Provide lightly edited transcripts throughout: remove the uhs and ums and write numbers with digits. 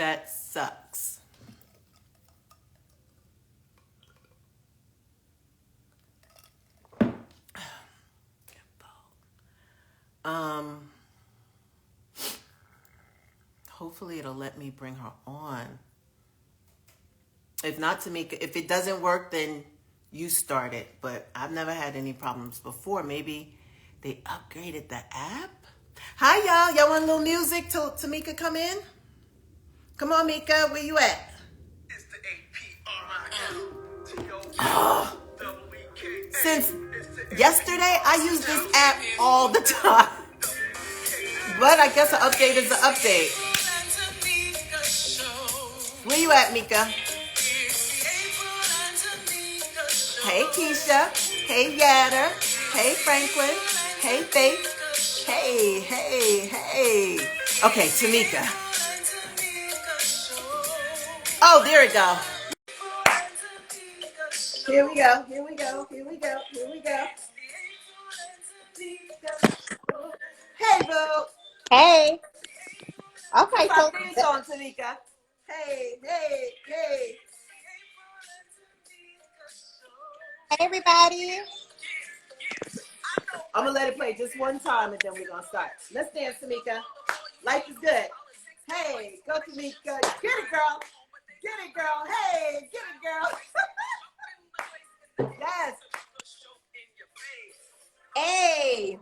That sucks. Um, Hopefully it'll let me bring her on. If not, Tomeeka, if it doesn't work, then you start it. But I've never had any problems before. Maybe they upgraded the app. Hi, y'all. Y'all want a little music till Tomeeka come in? Come on, Mika. Where you at? Oh, since yesterday, I use this app all the time. But I guess an update is an update. Where you at, Mika? Hey, Keisha. Hey, Yatter. Hey, Franklin. Hey, Faith. Hey, hey, hey. Okay, Tomeeka. Oh, there we go. Here we go. Here we go. Here we go. Here we go. Hey, boo. Hey. Okay, What's so our theme song, Tomeeka? Hey, hey, hey. hey everybody. I'm gonna let it play just one time and then we're gonna start. Let's dance, Tomeeka. Life is good. Hey, go Tomeeka. Get it, girl. Get it, girl. Hey, get it, girl. Yes. Hey.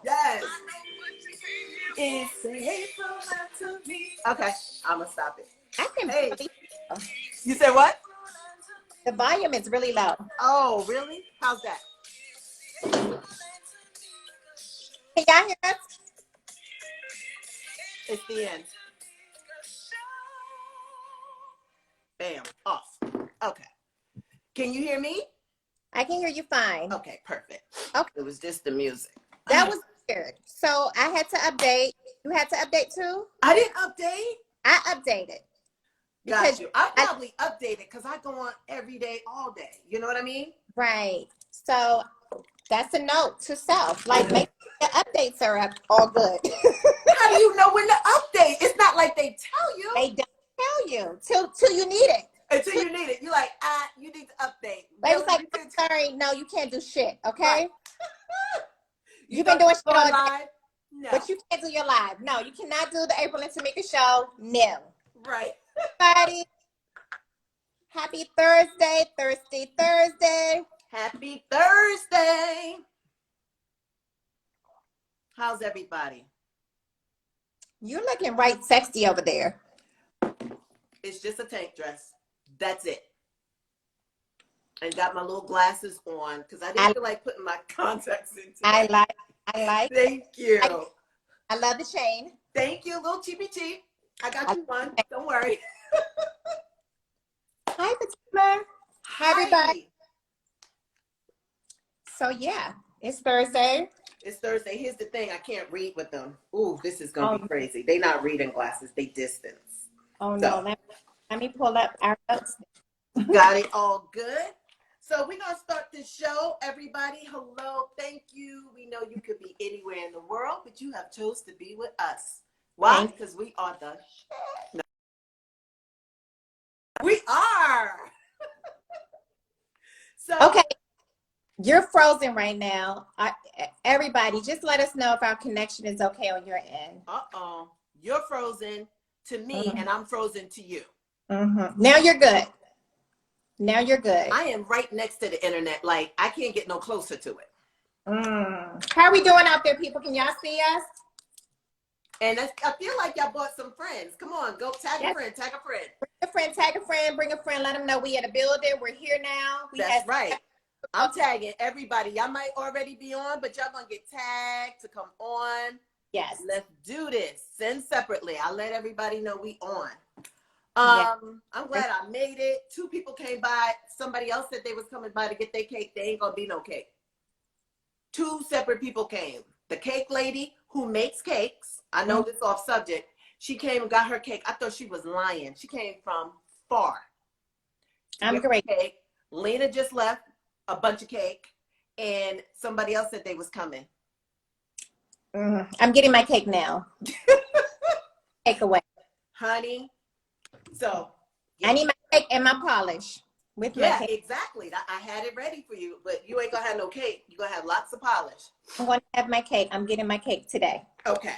Yes. It's April to me. Okay, I'm gonna stop it. I can Hey. barely- You said what? the volume is really low. Oh, really? How's that? Can y'all hear us? It's the end. Bam. Off. Okay. Can you hear me? I can hear you fine. Okay, perfect. Okay. It was just the music. That was weird. So I had to update. You had to update too? I didn't update. I updated. Got you. I probably updated because I go on every day, all day. You know what I mean? Right. So that's a note to self. Like, make sure the updates are up all good. How do you know when to update? It's not like they tell you. They don't tell you till you need it. Until you need it. You're like, you need to update. They was like, I'm sorry, no, you can't do shit, okay? Right. You've been doing shit all day, live? No. but you can't do your live. No, you cannot do the April and Tomeeka show. No. Right. Everybody, happy Thursday, Thursday. Happy Thursday. How's everybody? You're looking right sexy over there. It's just a tank dress. That's it. And got my little glasses on because I didn't feel like putting my contacts in today. I like. Thank you. I love the chain. Thank you, little cheapy cheap. I got you one. Don't worry. Hi, Fatima. Hi, everybody. So yeah, it's Thursday. It's Thursday. Here's the thing. I can't read with them. Ooh, this is going to be crazy. They not reading glasses. They distance. Oh, no. Let me pull up our notes. Got it all good. So we're going to start this show. Everybody, hello. Thank you. We know you could be anywhere in the world, but you have chose to be with us. Why? Because we are the shit. No. We are. So okay. You're frozen right now. Everybody, just let us know if our connection is okay on your end. Uh-oh. You're frozen to me, and I'm frozen to you. Now you're good. Now you're good. I am right next to the internet. Like, I can't get no closer to it. How are we doing out there, people? Can y'all see us? And I feel like y'all bought some friends. Come on, go tag a friend, tag a friend. Bring a friend, tag a friend, bring a friend. Let them know we in the building. We're here now. That's right. I'm tagging everybody. Y'all might already be on, but y'all gonna get tagged to come on. Yes. Let's do this. Send separately. I'll let everybody know we on. I'm glad I made it. 2 people came by. Somebody else said they was coming by to get their cake. They ain't gonna be no cake. 2 separate people came. The cake lady who makes cakes. I know this off subject. She came and got her cake. I thought she was lying. She came from far. I'm great. Cake. Lena just left a bunch of cake, and somebody else said they was coming. I'm getting my cake now. Take away. honey. So yeah. I need my cake and my polish with my cake. Exactly. I had it ready for you, but you ain't gonna have no cake. You're gonna have lots of polish. I'm going to have my cake. I'm getting my cake today. Okay.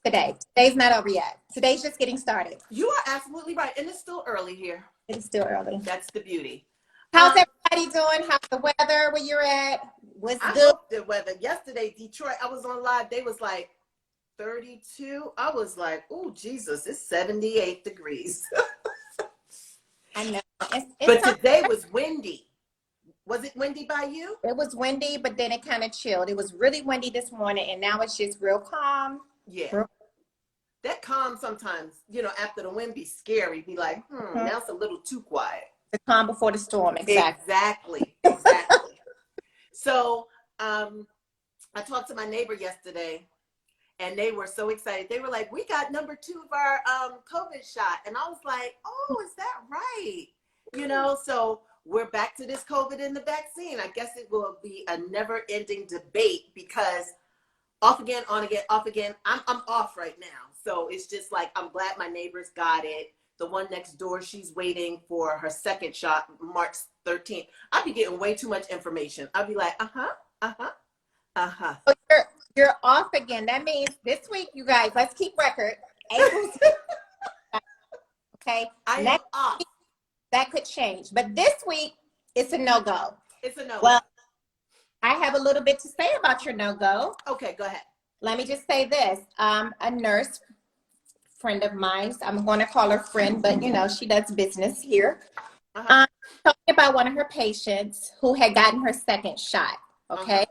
Today's not over yet. Today's just getting started. You are absolutely right, and it's still early here. It is still early. That's the beauty. How's everybody doing? How's the weather where you're at? What's I good? love the weather. Yesterday, Detroit, I was on live. They was like 32. I was like, oh, Jesus, it's 78 degrees. I know. But today was windy. Was it windy by you? It was windy, but then it kind of chilled. It was really windy this morning, and now it's just real calm. Yeah. That calm sometimes, after the wind be scary. Be like, now it's a little too quiet. The calm before the storm. Exactly. So I talked to my neighbor yesterday, and they were so excited. They were like, we got number 2 of our COVID shot. And I was like, oh, is that right? So we're back to this COVID and the vaccine. I guess it will be a never-ending debate because off again, on again, off again. I'm off right now. So it's just like, I'm glad my neighbors got it. The one next door, she's waiting for her second shot, March 13th. I'd be getting way too much information. I'd be like, So you're off again. That means this week, you guys, let's keep record. April's okay. I am off. Week, that could change. But this week, it's a no-go. It's a no-go. Well, I have a little bit to say about your no-go. Okay, go ahead. Let me just say this. A nurse friend of mine, I'm going to call her friend, but she does business here. Talking about one of her patients who had gotten her second shot. Okay.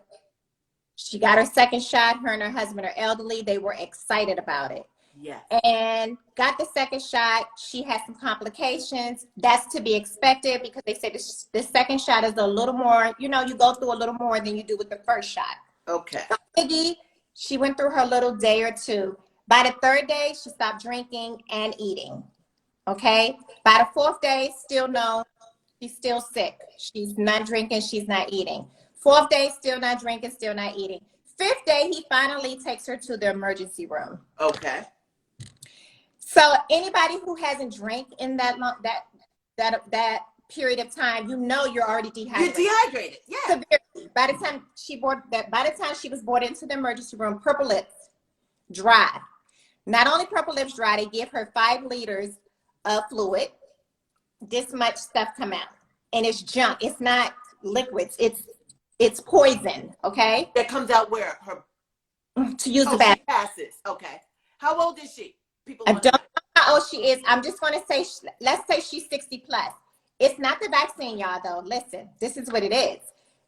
She got her second shot. Her and her husband are elderly. They were excited about it. Yes. And got the second shot. She had some complications. That's to be expected because they say the second shot is a little more, you go through a little more than you do with the first shot. Okay. Piggy, she went through her little day or two. By the 3rd day, she stopped drinking and eating. Okay. By the 4th day, still no, she's still sick. She's not drinking. She's not eating. 4th day, still not drinking, still not eating. 5th day, he finally takes her to the emergency room. Okay. So anybody who hasn't drank in that period of time, you're already dehydrated. You're dehydrated, yeah. Severely. By the time she was brought into the emergency room, purple lips, dry. Not only purple lips dry, they give her 5 liters of fluid. This much stuff come out, and it's junk. It's not liquids. It's poison. Okay. That comes out where her to use the bathroom. She passes. Okay. How old is she? I don't know how old she is. I'm just going to say, let's say she's 60 plus. It's not the vaccine, y'all, though. Listen, this is what it is.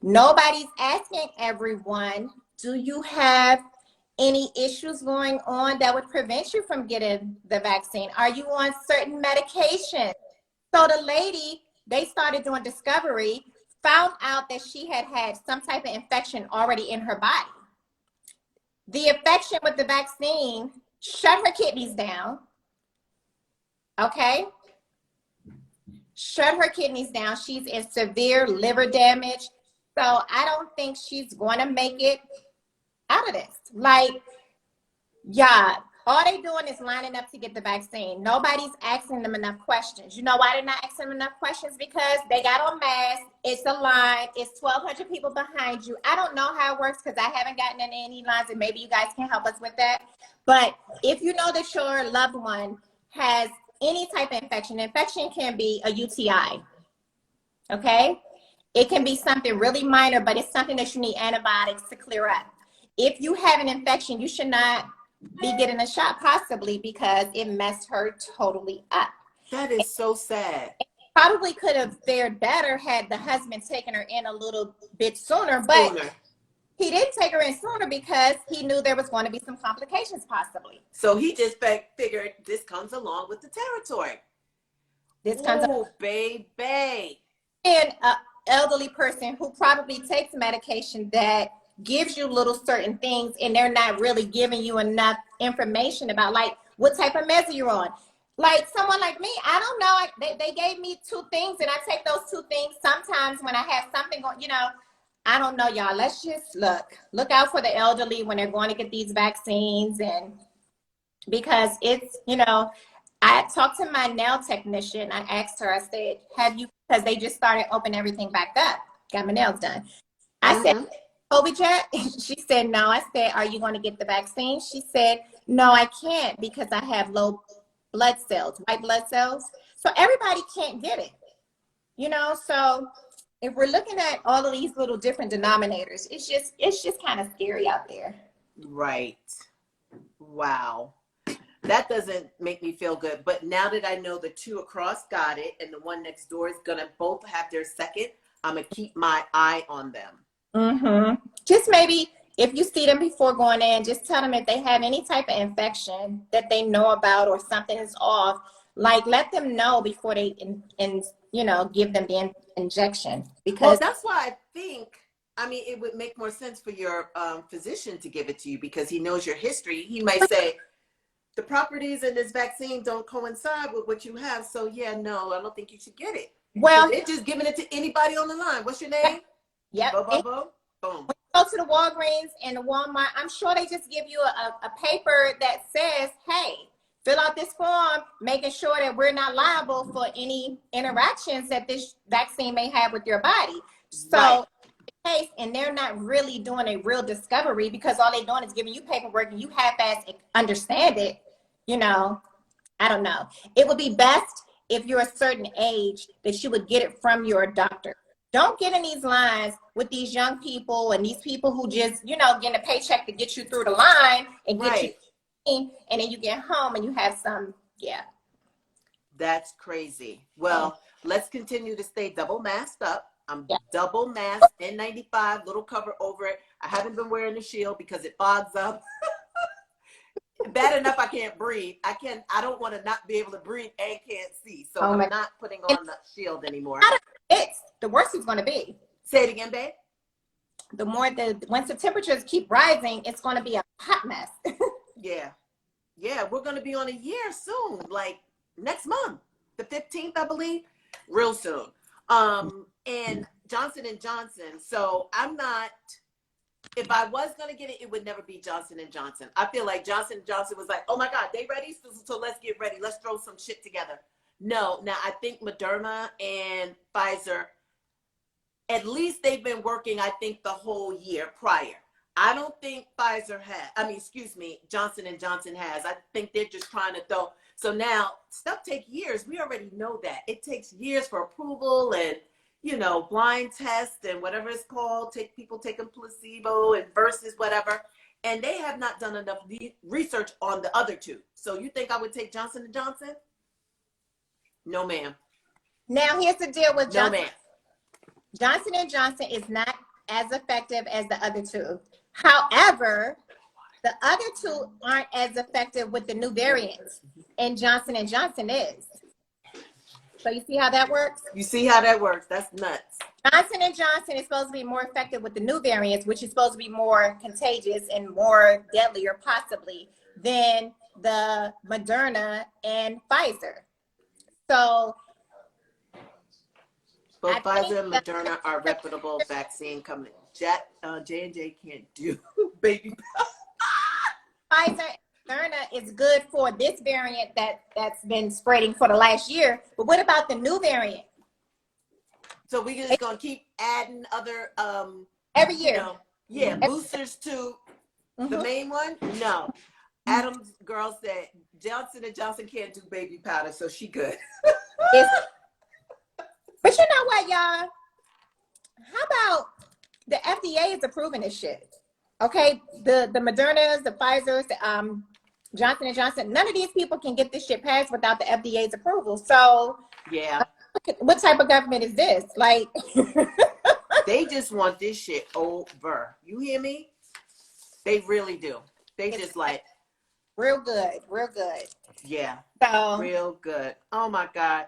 Nobody's asking everyone, do you have any issues going on that would prevent you from getting the vaccine? Are you on certain medication? So the lady, they started doing discovery, found out that she had some type of infection already in her body. The infection with the vaccine shut her kidneys down. Okay? Shut her kidneys down. She's in severe liver damage. So I don't think she's going to make it out of this. All they doing is lining up to get the vaccine. Nobody's asking them enough questions. You know why they're not asking them enough questions? Because they got on masks. It's a line. It's 1,200 people behind you. I don't know how it works because I haven't gotten in any lines, and maybe you guys can help us with that. But if you know that your loved one has any type of infection can be a UTI. Okay? It can be something really minor, but it's something that you need antibiotics to clear up. If you have an infection, you should not be getting a shot, possibly because it messed her totally up. That is so sad. Probably could have fared better had the husband taken her in a little bit sooner, but he didn't take her in sooner because he knew there was going to be some complications possibly. So he just figured this comes along with the territory. Baby. And an elderly person who probably takes medication that gives you little certain things, and they're not really giving you enough information about what type of meds you're on. Like someone like me, I don't know. They gave me 2 things, and I take those 2 things sometimes when I have something going. I don't know, y'all. Let's just look out for the elderly when they're going to get these vaccines, and because it's I talked to my nail technician. I asked her, I said, have you, because they just started opening everything back up, got my nails done. I said, COVID yet? She said, no. I said, are you going to get the vaccine? She said, no, I can't because I have low blood cells, white blood cells. So everybody can't get it, you know? So if we're looking at all of these little different denominators, it's just kind of scary out there. Right. Wow. That doesn't make me feel good. But now that I know the two across got it and the one next door is going to both have their second, I'm going to keep my eye on them. Mm-hmm. Just maybe if you see them before going in, just tell them if they have any type of infection that they know about or something is off, like let them know before they give them the injection. Because well, that's why I think, I mean, it would make more sense for your physician to give it to you because he knows your history. He might say, the properties in this vaccine don't coincide with what you have. So yeah, no, I don't think you should get it. Well, they're just giving it to anybody on the line. What's your name? Yep. Boom. When you go to the Walgreens and the Walmart, I'm sure they just give you a paper that says, hey, fill out this form, making sure that we're not liable for any interactions that this vaccine may have with your body. So right. Case, and they're not really doing a real discovery because all they're doing is giving you paperwork and you half-ass understand it, I don't know. It would be best if you're a certain age that you would get it from your doctor. Don't get in these lines with these young people and these people who just, getting a paycheck to get you through the line and get you in, and then you get home and you have some, That's crazy. Well, let's continue to stay double masked up. I'm double masked, N95, little cover over it. I haven't been wearing the shield because it fogs up. Bad enough I can't breathe. I don't want to not be able to breathe and can't see. So I'm not putting on the shield anymore. The worse it's going to be. Say it again, babe. Once the temperatures keep rising, it's going to be a hot mess. Yeah, we're going to be on a year soon, like next month, the 15th, I believe, real soon. And Johnson & Johnson. So I'm not, if I was going to get it, it would never be Johnson & Johnson. I feel like Johnson & Johnson was like, oh my God, they ready? So let's get ready. Let's throw some shit together. No, now I think Moderna and Pfizer, at least they've been working, I think, the whole year prior. I don't think Johnson & Johnson has. I think they're just trying to throw. So now stuff takes years. We already know that. It takes years for approval and, blind tests and whatever it's called, people taking placebo and versus whatever. And they have not done enough research on the other two. So you think I would take Johnson & Johnson? No, ma'am. Now here's the deal with Johnson. No, ma'am. Johnson & Johnson is not as effective as the other two. However, the other two aren't as effective with the new variants, and Johnson & Johnson is. So you see how that works? You see how that works? That's nuts. Johnson & Johnson is supposed to be more effective with the new variants, which is supposed to be more contagious and more deadlier possibly than the Moderna and Pfizer. So both Pfizer and Moderna are reputable vaccine companies. J&J can't do baby. Pfizer and Moderna is good for this variant that's been spreading for the last year. But what about the new variant? So we're just gonna keep adding other every year. Boosters to the main one. No, Adam's girl said Johnson & Johnson can't do baby powder, so she good. But you know what, y'all? How about the FDA is approving this shit? Okay, the Modernas, the Pfizers, the Johnson & Johnson, none of these people can get this shit passed without the FDA's approval. So yeah, what type of government is this? Like, they just want this shit over. You hear me? They really do. They just like real good. Yeah, so real good. Oh my God.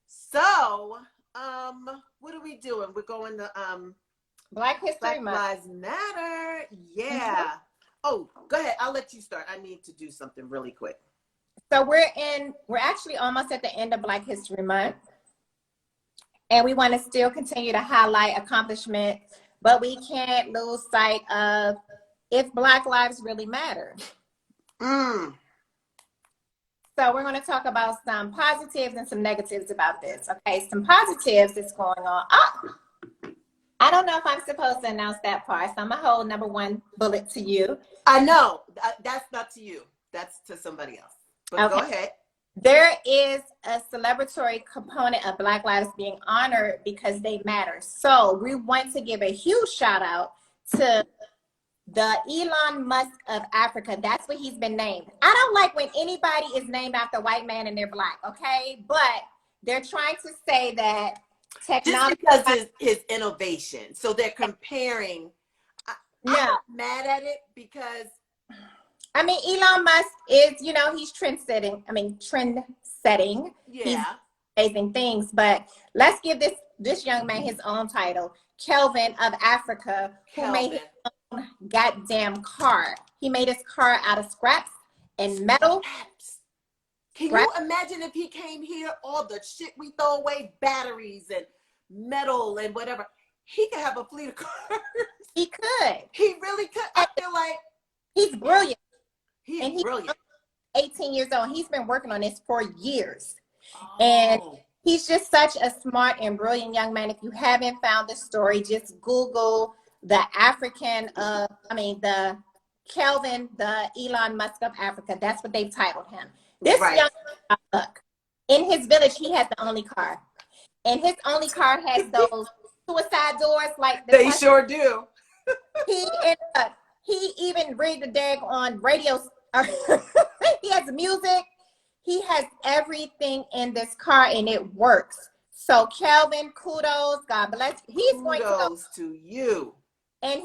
So, what are we doing? We're going to Black History Month. Black Lives Matter. Yeah. Oh, go ahead. I'll let you start. I need to do something really quick. So we're actually almost at the end of Black History Month. And we want to still continue to highlight accomplishments, but we can't lose sight of if Black lives really matter. So we're going to talk about some positives and some negatives about this. Okay, some positives that's going on. Oh, I don't know if I'm supposed to announce that part, so I'm going to hold number one bullet to you. I know. That's not to you. That's to somebody else. But Okay. go ahead. There is a celebratory component of Black lives being honored because they matter. So we want to give a huge shout out to the Elon Musk of Africa. That's what he's been named. I don't like when anybody is named after a white man and they're Black, okay? But they're trying to say that technology. Just because his innovation. So they're comparing. I'm not mad at it because. I mean, Elon Musk is, you know, he's trend setting. Yeah. He's amazing things. But let's give this young man his own title, Kelvin of Africa, who made his own goddamn car. He made his car out of scraps and metal. Can you imagine if he came here, all the shit we throw away, batteries and metal and whatever, he could have a fleet of cars. He could. He really could. I feel like he's brilliant. He's brilliant. 18 years old. He's been working on this for years. And he's just such a smart and brilliant young man. If you haven't found the story, just Google the Kelvin, the Elon Musk of Africa. That's what they've titled him. This young man, look, in his village, he has the only car. And his only car has those suicide doors like they sure do. He even read the dag on radio. He has music. He has everything in this car, and it works. So, Kelvin, kudos. God bless you. He's going to you. And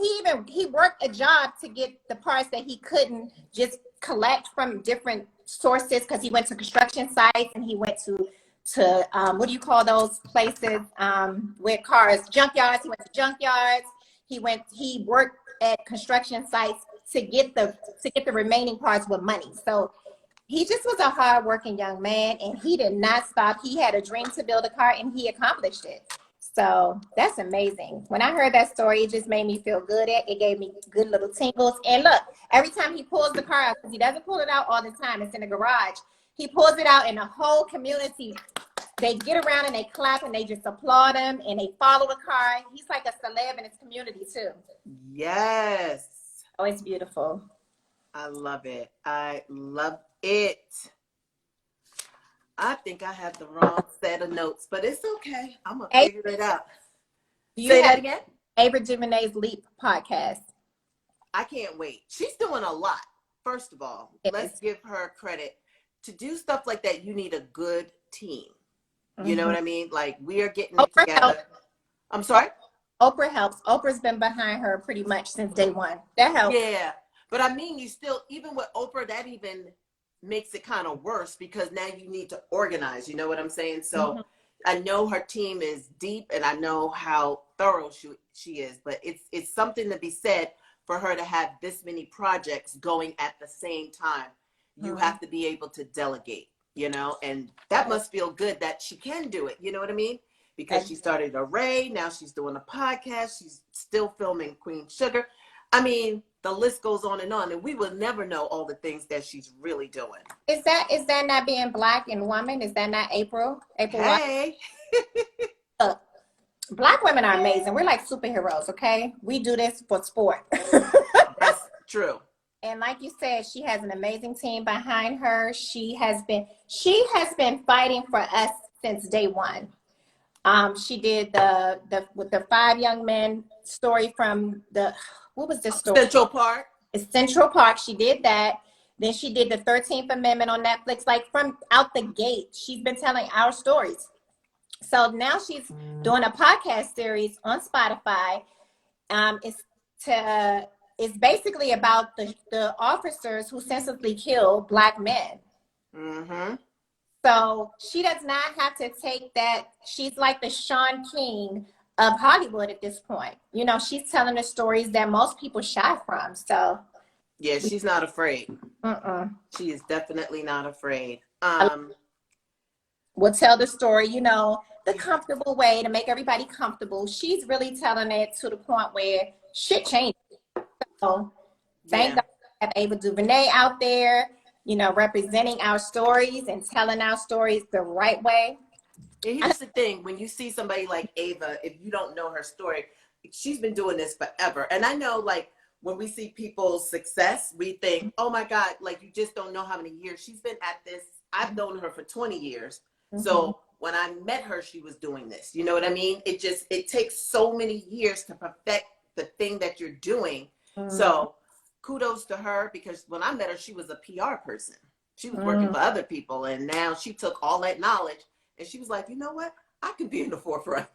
he worked a job to get the parts that he couldn't just collect from different sources, because he went to construction sites and he went to what do you call those places where cars, junkyards. He went to junkyards. He worked at construction sites to get the remaining parts with money. So he just was a hardworking young man, and he did not stop. He had a dream to build a car, and he accomplished it. So that's amazing. When I heard that story, it just made me feel good. It gave me good little tingles. And look, every time he pulls the car out, because he doesn't pull it out all the time, it's in the garage. He pulls it out, and the whole community, they get around and they clap and they just applaud him and they follow the car. He's like a celeb in his community too. Yes. Oh, it's beautiful. I love it. I love it. I think I have the wrong set of notes, but it's okay. I'm going to figure it out. Say that again? Ava DuVernay's Leap podcast. I can't wait. She's doing a lot. First of all, let's give her credit. To do stuff like that, you need a good team. You know what I mean? Like, we are getting it together. Helps. I'm sorry? Oprah helps. Oprah's been behind her pretty much since day one. That helps. Yeah. But I mean, you still, even with Oprah, that even makes it kind of worse, because now you need to organize. You know what I'm saying? So I know her team is deep, and I know how thorough she is. But it's something to be said for her to have this many projects going at the same time. You have to be able to delegate. You know, and that must feel good that she can do it. You know what I mean? Because she started Array. Now she's doing a podcast. She's still filming Queen Sugar. I mean, the list goes on, and we will never know all the things that she's really doing. Is that not being Black and woman? Is that not April? Hey. Look, Black women are amazing. We're like superheroes, okay? We do this for sport. That's true. And like you said, she has an amazing team behind her. She has been fighting for us since day one. She did with the 5 young men story from what was this story? Central Park. Central Park. She did that. Then she did the 13th Amendment on Netflix. Like, from out the gate, she's been telling our stories. So now she's doing a podcast series on Spotify. It's basically about the officers who senselessly kill Black men. Mm-hmm. So she does not have to take that. She's like the Sean King of Hollywood at this point. You know, she's telling the stories that most people shy from. So yeah, she's not afraid. She is definitely not afraid. We'll tell the story, you know, the comfortable way to make everybody comfortable. She's really telling it to the point where shit changes. So thank God we have Ava DuVernay out there. representing our stories and telling our stories the right way. And here's the thing, when you see somebody like Ava, if you don't know her story, she's been doing this forever. And I know, like, when we see people's success, we think, oh my God, like, you just don't know how many years she's been at this. I've known her for 20 years. Mm-hmm. So when I met her, she was doing this. You know what I mean? It takes so many years to perfect the thing that you're doing. Mm-hmm. So kudos to her, because when I met her, she was a PR person. She was working for other people. And now she took all that knowledge and she was like, you know what? I can be in the forefront.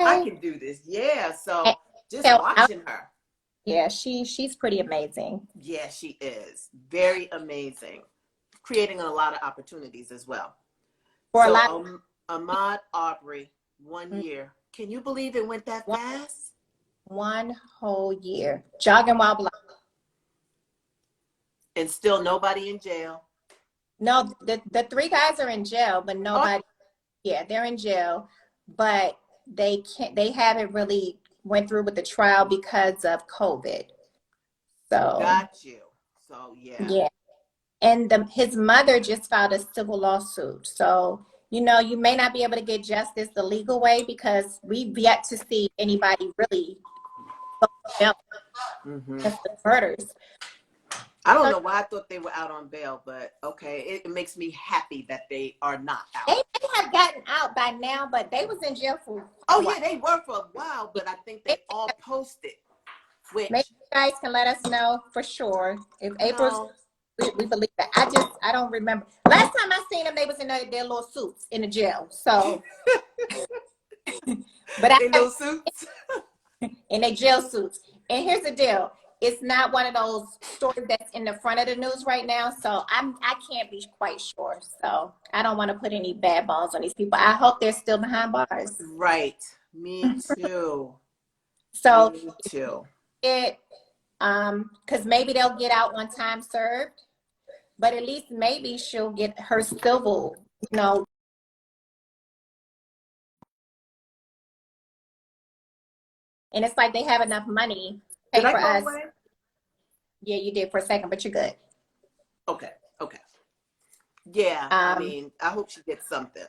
I can do this. Yeah. So just watching her. Yeah, she's pretty amazing. Yeah, she is. Very amazing. Creating a lot of opportunities as well. For so a lot Ahmaud Arbery, 1 year. Can you believe it went that fast? 1 whole year. Jogging while blind. And still nobody in jail. No, the 3 guys are in jail, but nobody. Yeah, they're in jail, but they haven't really went through with the trial because of COVID. So got you. So yeah. And his mother just filed a civil lawsuit. So you may not be able to get justice the legal way, because we've yet to see anybody really the murders. I don't know why I thought they were out on bail, but okay, it makes me happy that they are not out. They have gotten out by now, but they was in jail for they were for a while, but I think they all posted. Which maybe you guys can let us know for sure if April's. We believe that. I don't remember. Last time I seen them, they was in their little suits in the jail. So, but little suits in their jail suits. And here's the deal: it's not one of those stories that's in the front of the news right now. So I can't be quite sure. So I don't want to put any bad balls on these people. I hope they're still behind bars. Right. Me too. So me too. Because maybe they'll get out on time served, but at least maybe she'll get her civil, And it's like they have enough money to pay for us. Away? Yeah, you did for a second, but you're good. Okay. Yeah, I mean, I hope she gets something.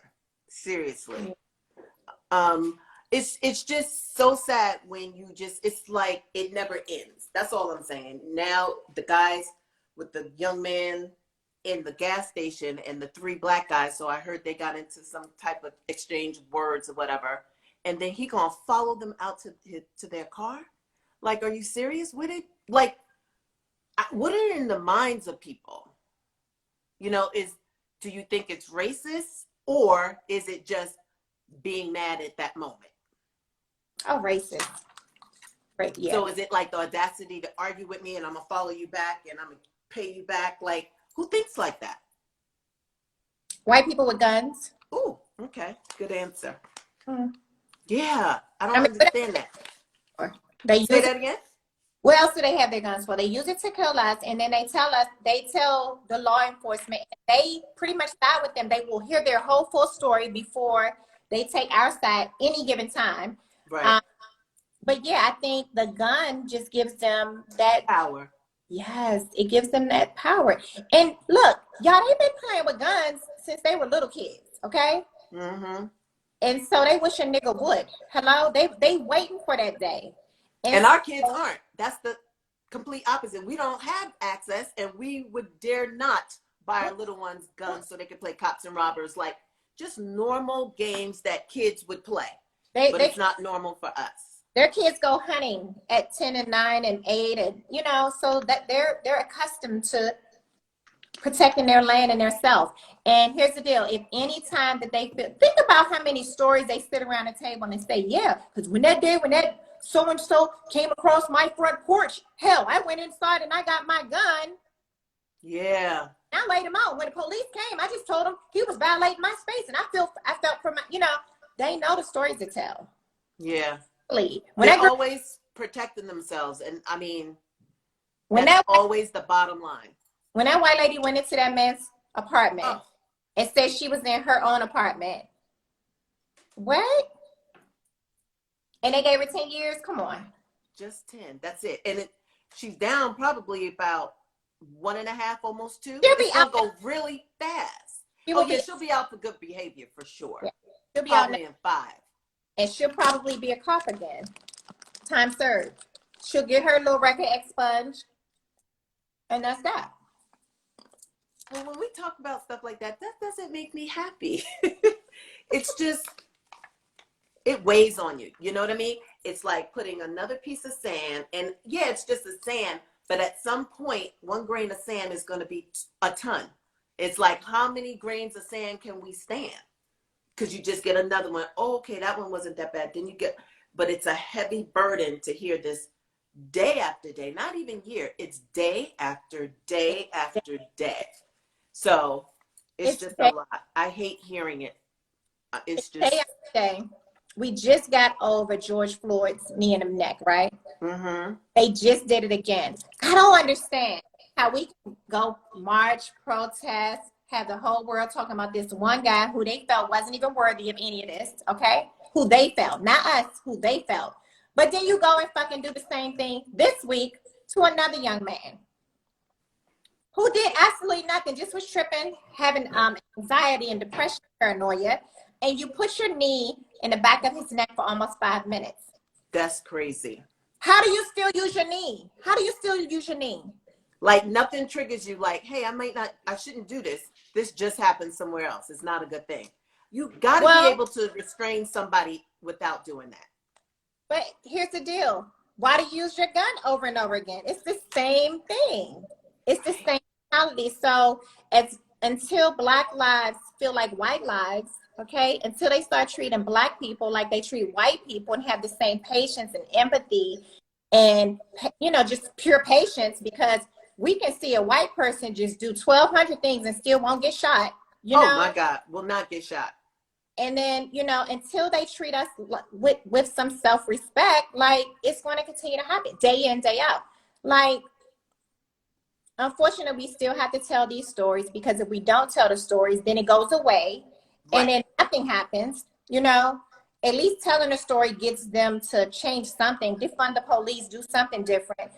Seriously. It's just so sad when it's like it never ends. That's all I'm saying. Now the guys with the young man in the gas station and the 3 black guys, so I heard they got into some type of exchange words or whatever, and then he gonna follow them out to their car. Like, are you serious with it? Like, what are in the minds of people? Do you think it's racist, or is it just being mad at that moment? Oh, racist. Right, yeah. So is it like the audacity to argue with me and I'm gonna follow you back and I'm gonna pay you back? Like, who thinks like that? White people with guns. Ooh, okay. Good answer. Yeah, I don't understand that. Say that again? What else do they have their guns for? They use it to kill us, and then they tell the law enforcement, they pretty much side with them. They will hear their whole full story before they take our side any given time. Right. But yeah, I think the gun just gives them that power. Yes, it gives them that power. And look, y'all, they've been playing with guns since they were little kids, okay? Mm-hmm. And so they wish a nigga would. Hello? They waiting for that day. And our kids aren't. That's the complete opposite. We don't have access, and we would dare not buy our little ones guns so they could play cops and robbers, like just normal games that kids would play. But it's not normal for us. Their kids go hunting at 10 and 9 and 8, and so that they're accustomed to protecting their land and their self. And here's the deal: if any time that they think about how many stories they sit around the table and they say, yeah, because when that so and so came across my front porch, hell, I went inside and I got my gun. Yeah. I laid him out. When the police came, I just told him he was violating my space, and I felt for my, they know the stories to tell. Yeah. They're always protecting themselves, and I mean, that's always the bottom line. When that white lady went into that man's apartment and said she was in her own apartment, what? And they gave her 10 years? Come on. Just 10. That's it. And she's down probably about 1.5, almost 2. She'll be It's out. gonna go really fast. She Oh will yeah, be. she'll be out for good behavior for sure. Yeah, she'll be out, Probably in 5. and she'll probably be a cop again. Time served. She'll get her little record expunged, and that's that. Well, when we talk about stuff like that, that doesn't make me happy. It's just, it weighs on you. You know what I mean? It's like putting another piece of sand, and yeah, it's just a sand, but at some point, 1 grain of sand is going to be a ton. It's like, how many grains of sand can we stand? Because you just get another one. Oh, okay, that one wasn't that bad. Then you get, but it's a heavy burden to hear this day after day, not even year. It's day after day after day. So it's just a lot. I hate hearing it. It's just day after day. We just got over George Floyd's knee in the neck, right? Mm-hmm. They just did it again. I don't understand how we can go march, protest, have the whole world talking about this one guy who they felt wasn't even worthy of any of this, okay? Who they felt, not us, who they felt. But then you go and fucking do the same thing this week to another young man who did absolutely nothing, just was tripping, having anxiety and depression, paranoia, and you put your knee in the back of his neck for almost 5 minutes. That's crazy. How do you still use your knee? How do you still use your knee? Like nothing triggers you like, hey, I shouldn't do this. This just happened somewhere else. It's not a good thing. You got to be able to restrain somebody without doing that. But here's the deal. Why do you use your gun over and over again? It's the same thing. It's the same reality. So until Black lives feel like white lives, okay, until they start treating Black people like they treat white people and have the same patience and empathy and, you know, just pure patience, because we can see a white person just do 1,200 things and still won't get shot. You know? Oh my God, will not get shot. And then, you know, until they treat us with some self-respect, like, it's going to continue to happen day in, day out. Like, unfortunately, we still have to tell these stories, because if we don't tell the stories, then it goes away. Right. And then nothing happens. You know, at least telling a story gets them to change something, defund the police, do something different.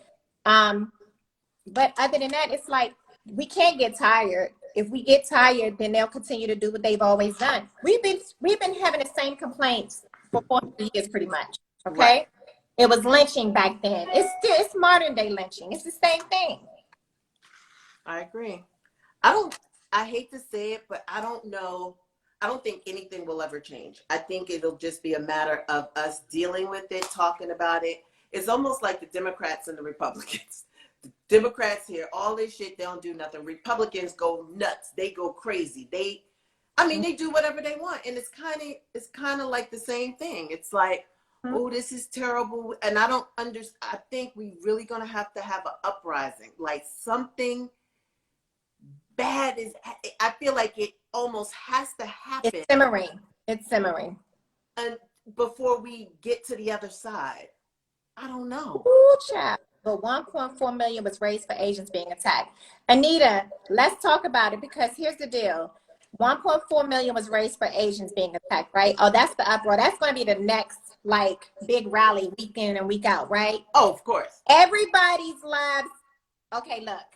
But other than that, it's like, we can't get tired. If we get tired, then they'll continue to do what they've always done. We've been having the same complaints for 40 years, pretty much. Okay, right. It was lynching back then. It's modern day lynching. It's the same thing. I agree. I hate to say it, but I don't know. I don't think anything will ever change. I think it'll just be a matter of us dealing with it, talking about it. It's almost like the Democrats and the Republicans. The Democrats hear all this shit, they don't do nothing. Republicans go nuts. They go crazy. They do whatever they want. And it's kind of like the same thing. It's like, oh, this is terrible. And I don't understand. I think we really going to have an uprising, like something bad is, I feel like it almost has to happen. It's simmering. And before we get to the other side, I don't know. Ooh, child. But 1.4 million was raised for Asians being attacked. Anita, let's talk about it, because here's the deal. 1.4 million was raised for Asians being attacked, right? Oh, that's the uproar. That's going to be the next, like, big rally week in and week out, right? Oh, of course. Everybody's lives. Okay, look,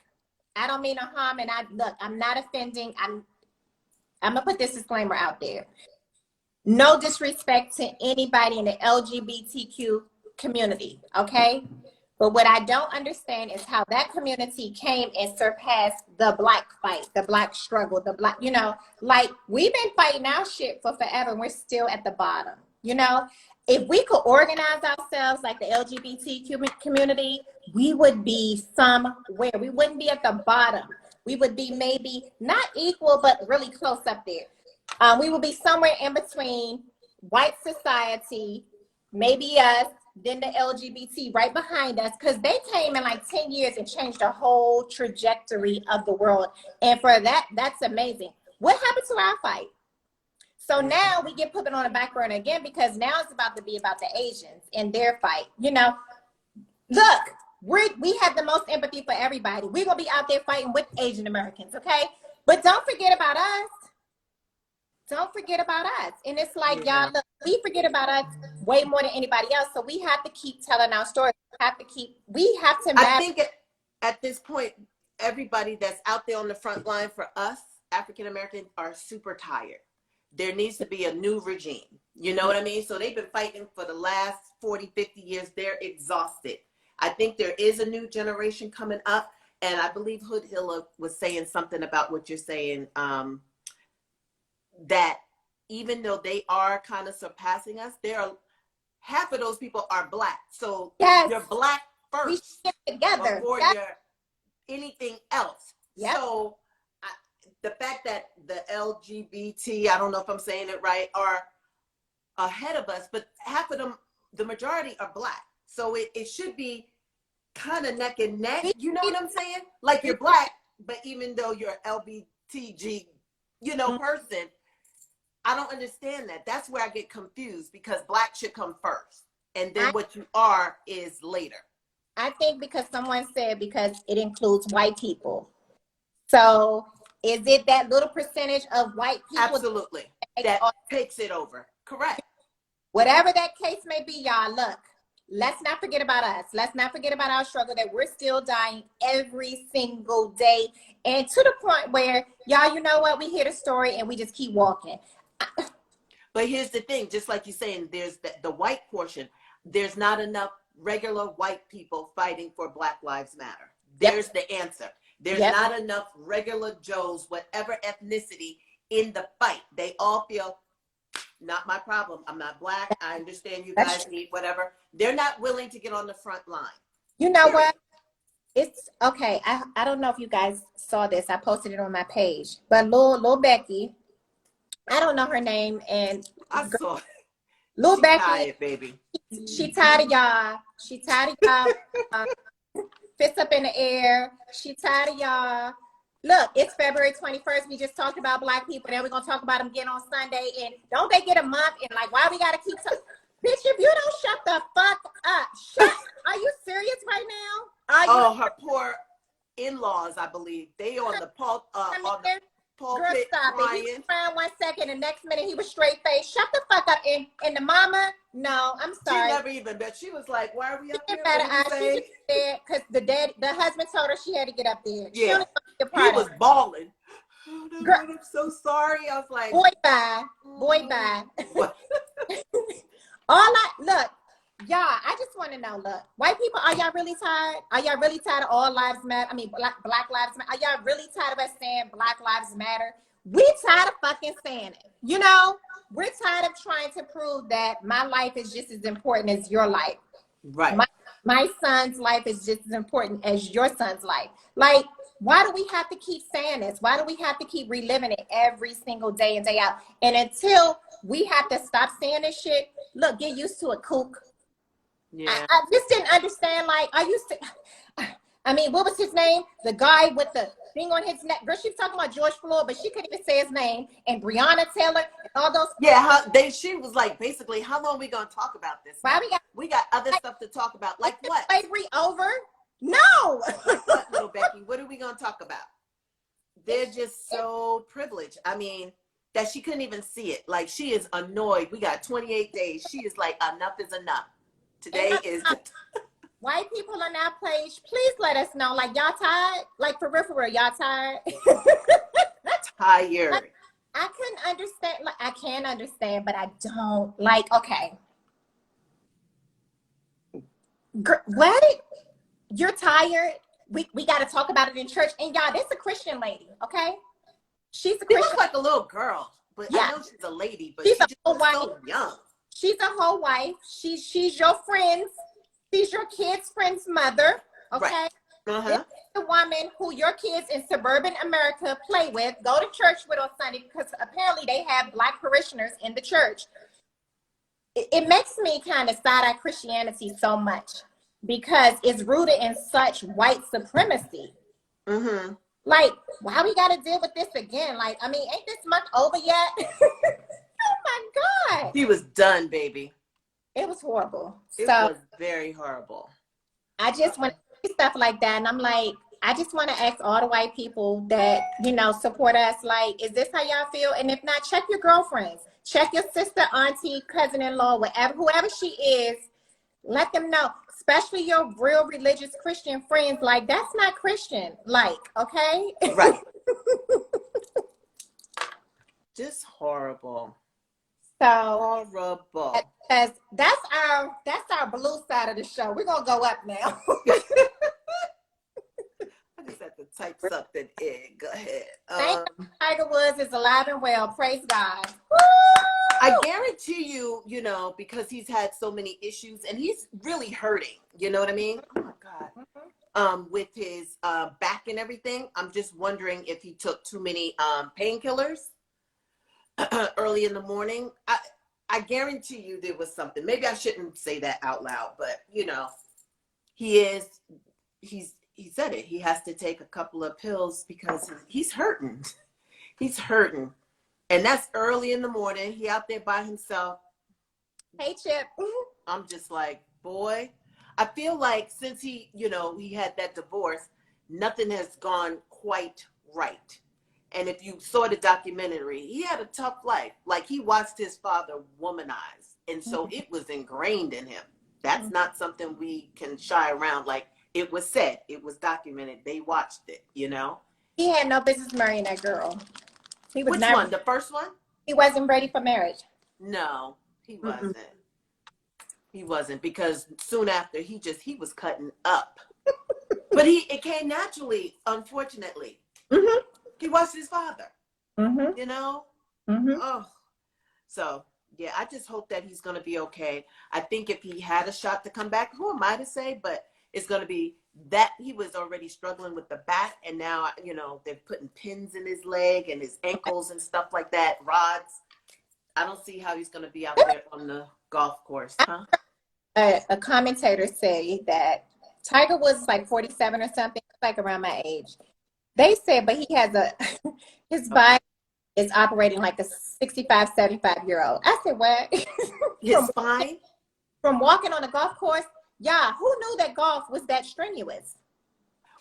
I don't mean no harm, and I'm not offending. I'm gonna put this disclaimer out there. No disrespect to anybody in the LGBTQ community, okay? But what I don't understand is how that community came and surpassed the Black fight, the Black struggle, the Black, you know, like, we've been fighting our shit for forever, and we're still at the bottom, you know? If we could organize ourselves like the LGBTQ community, we would be somewhere. We wouldn't be at the bottom. We would be maybe not equal, but really close up there. We would be somewhere in between white society, maybe us, then the LGBT right behind us, because they came in like 10 years and changed the whole trajectory of the world. And for that, that's amazing. What happened to our fight? So now we get put it on the back burner again, because now it's about to be about the Asians and their fight. You know, look, we have the most empathy for everybody. We're going to be out there fighting with Asian Americans, okay? But don't forget about us. Don't forget about us. And it's like, y'all, look, we forget about us way more than anybody else. So we have to keep telling our story. We have to matter. I think at this point, everybody that's out there on the front line for us, African Americans, are super tired. There needs to be a new regime. You know what I mean? So they've been fighting for the last 40, 50 years. They're exhausted. I think there is a new generation coming up. And I believe Hood Hilla was saying something about what you're saying, that even though they are kind of surpassing us, half of those people are Black. So you're Black first together before you're anything else. Yep. So the fact that the LGBT, I don't know if I'm saying it right, are ahead of us, but half of them, the majority are Black. So it should be kind of neck and neck. You know what I'm saying? Like you're Black, but even though you're LBTG, person, I don't understand that. That's where I get confused, because Black should come first. And then what you are is later. I think because someone said because it includes white people. So is it that little percentage of white people? Absolutely. That takes it over. Correct. Whatever that case may be, y'all, look, let's not forget about us. Let's not forget about our struggle, that we're still dying every single day. And to the point where, y'all, you know what? We hear the story and we just keep walking. But here's the thing, just like you're saying, there's the white portion. There's not enough regular white people fighting for Black Lives Matter. There's the answer. There's not enough regular Joes, whatever ethnicity, in the fight. They all feel, not my problem. I'm not Black. I understand you guys need whatever. They're not willing to get on the front line. You know what? It's okay. I don't know if you guys saw this. I posted it on my page. But Lil Becky, I don't know her name, and I saw it. Lil Becky, tired, baby. She tired of y'all. She tired of y'all. Fists up in the air. She tired of y'all. Look, it's February 21st. We just talked about Black people. Then we're going to talk about them again on Sunday. And don't they get a month? And like, why we got to keep talking? Bitch, if you don't shut the fuck up. Are you serious right now? Her poor in-laws, I believe. They on the pulpit crying. He was crying 1 second, and next minute he was straight faced. Shut the fuck up. And the mama, no, I'm sorry. She never even bet. She was like, why are we up here? She just said, because the husband told her she had to get up there. Yeah. He was bawling. Oh, no, girl, I'm so sorry. I was like, boy, bye. Look, y'all, I just want to know, look, white people, are y'all really tired? Are y'all really tired of all lives matter? I mean, Black Lives Matter. Are y'all really tired of us saying Black Lives Matter? We tired of fucking saying it. You know, we're tired of trying to prove that my life is just as important as your life. Right. My son's life is just as important as your son's life. Like, why do we have to keep saying this? Why do we have to keep reliving it every single day and day out? And until we have to stop saying this shit, look, get used to it, kook. Yeah. I just didn't understand. Like, I mean, what was his name? The guy with the thing on his neck. Girl, she was talking about George Floyd, but she couldn't even say his name. And Breonna Taylor and all those. Yeah, she was like, basically, how long are we going to talk about this? Why we got other stuff to talk about. Like what? Slavery over? No. Like what, little Becky? What are we going to talk about? They're just so privileged. I mean, that she couldn't even see it. Like, she is annoyed. We got 28 days. She is like, enough is enough. Today is white people on our page. Please let us know. Like, y'all tired? Like, for real, y'all tired? Tired. Like, I couldn't understand. Like, I can understand, but I don't. Like, okay. What? You're tired? We got to talk about it in church. And y'all, this is a Christian lady, okay? She's a Christian. She looks like a little girl, but yeah. I know she's a lady, but she's she just looks so young. She's a whole wife. She's your friend's. She's your kid's friend's mother. Okay. Right. Uh-huh. This is the woman who your kids in suburban America play with, go to church with on Sunday, because apparently they have Black parishioners in the church. It makes me kind of side-eye Christianity so much because it's rooted in such white supremacy. Mm-hmm. Like, why we got to deal with this again? Like, I mean, ain't this month over yet? Oh my God. He was done, baby. It was horrible. It was very horrible. I just want to see stuff like that. And I'm like, I just want to ask all the white people that, you know, support us. Like, is this how y'all feel? And if not, check your girlfriends. Check your sister, auntie, cousin-in-law, whoever she is. Let them know. especially your real religious Christian friends, like, that's not Christian, like, okay? Right. Just horrible. So horrible. because that's our blue side of the show. We're gonna go up now. I just had to type something in. Go ahead. Thank God Tiger Woods is alive and well. Praise God. Woo! I guarantee you, you know, because he's had so many issues and he's really hurting. You know what I mean? Oh my God. With his back and everything. I'm just wondering if he took too many painkillers early in the morning. I guarantee you there was something. Maybe I shouldn't say that out loud, but you know, he said it. He has to take a couple of pills because he's hurting. He's hurting. And that's early in the morning. He out there by himself. Hey, Chip. I'm just like, boy, I feel like since he had that divorce, nothing has gone quite right. And if you saw the documentary, he had a tough life. Like, he watched his father womanize. And so it was ingrained in him. That's not something we can shy around. Like, it was said, it was documented. They watched it, you know? He had no business marrying that girl. He was Which never, one? The first one? He wasn't ready for marriage. No, he wasn't. He wasn't, because soon after he was cutting up. But it came naturally, unfortunately. He watched his father, you know? Oh, so yeah, I just hope that he's going to be okay. I think if he had a shot to come back, who am I to say? But it's going to be that he was already struggling with the back, and now, you know, they're putting pins in his leg and his ankles and stuff like that, rods. I don't see how he's going to be out there on the golf course, huh? A commentator say that Tiger Woods is like 47 or something, like around my age. They said, but he has his body is operating like a 65, 75-year-old. I said, what? His spine? From walking on a golf course? Yeah, who knew that golf was that strenuous?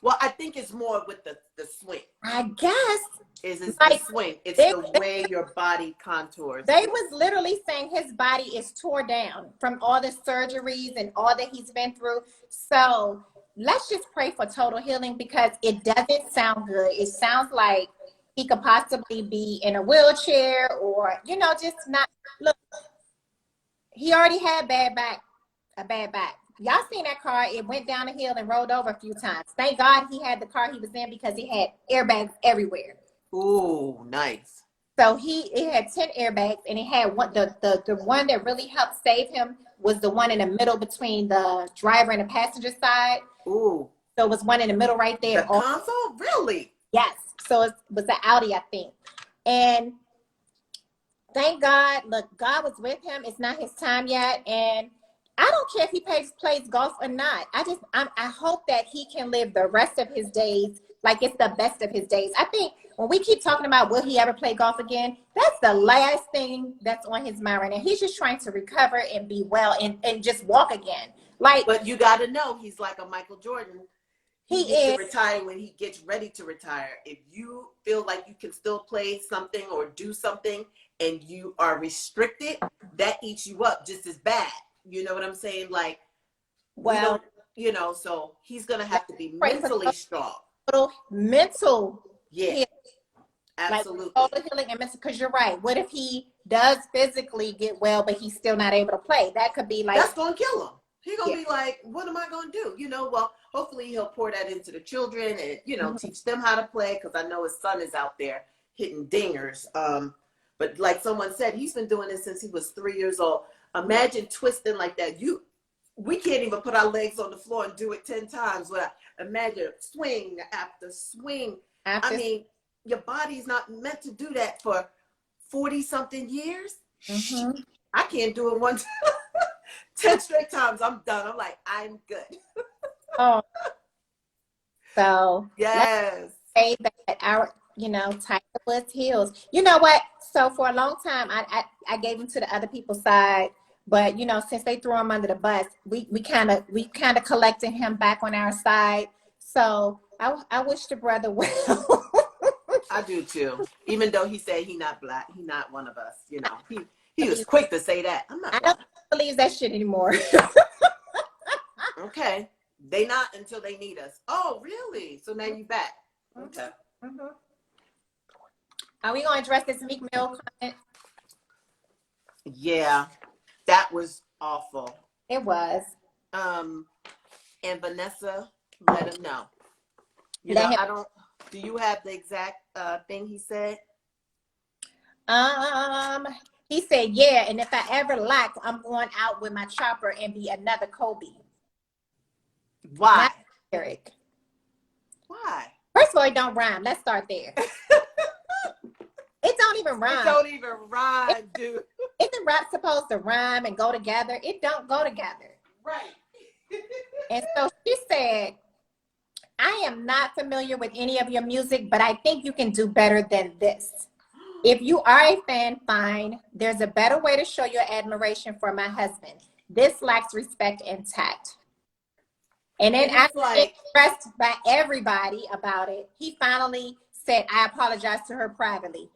Well, I think it's more with the swing. I guess. It's like, the swing. It's the way your body contours. They was literally saying his body is tore down from all the surgeries and all that he's been through. So let's just pray for total healing, because it doesn't sound good. It sounds like he could possibly be in a wheelchair, or, you know, just not. Look, he already had a bad back. Y'all seen that car? It went down the hill and rolled over a few times. Thank God he had the car he was in, because he had airbags everywhere. Ooh, nice. So it had 10 airbags, and it had one. The one that really helped save him was the one in the middle between the driver and the passenger side. Ooh. So it was one in the middle right there. The console? Really? Yes. So it was the Audi, I think. And thank God, look, God was with him. It's not his time yet. And I don't care if he plays golf or not. I hope that he can live the rest of his days like it's the best of his days. I think when we keep talking about will he ever play golf again, that's the last thing that's on his mind right now. He's just trying to recover and be well and just walk again. But you got to know, he's like a Michael Jordan. He gets to retire when he gets ready to retire. If you feel like you can still play something or do something and you are restricted, that eats you up just as bad. You know what I'm saying? Like, well, you know, so he's going to have to be mentally strong. Mental. Yeah. Healing. Absolutely. Like total healing and mental, because you're right. What if he does physically get well, but he's still not able to play? That could be like, that's going to kill him. He's going to be like, what am I going to do? You know, well, hopefully he'll pour that into the children and, you know, teach them how to play, because I know his son is out there hitting dingers. But like someone said, he's been doing this since he was 3 years old. Imagine twisting like that. We can't even put our legs on the floor and do it 10 times. Imagine swing after swing. I mean, your body's not meant to do that for 40-something years. I can't do it once. 10 straight times, I'm done. I'm like, I'm good. Oh. So yes. Let's say that our, you know, Tiger Woods heals. You know what? So for a long time, I gave him to the other people's side. But, you know, since they threw him under the bus, we kind of collected him back on our side. So I wish the brother well. I do too. Even though he said he not black, he not one of us. You know, he was quick to say that. I don't believe that shit anymore. Okay. They not until they need us. Oh, really? So now you back. Okay. Mm-hmm. Are we going to address this Meek Mill comment? Yeah, that was awful. It was. And Vanessa let him know. You Let know, him. I don't. Do you have the exact thing he said? He said, yeah, and if I ever lack, I'm going out with my chopper and be another Kobe. Why? Not Eric. Why? First of all, it don't rhyme. Let's start there. It don't even rhyme. It don't even rhyme, dude. Isn't rap supposed to rhyme and go together? It don't go together. Right. And so she said, I am not familiar with any of your music, but I think you can do better than this. If you are a fan, fine. There's a better way to show your admiration for my husband. This lacks respect and tact. And then after being pressed by everybody about it, he finally said, I apologize to her privately.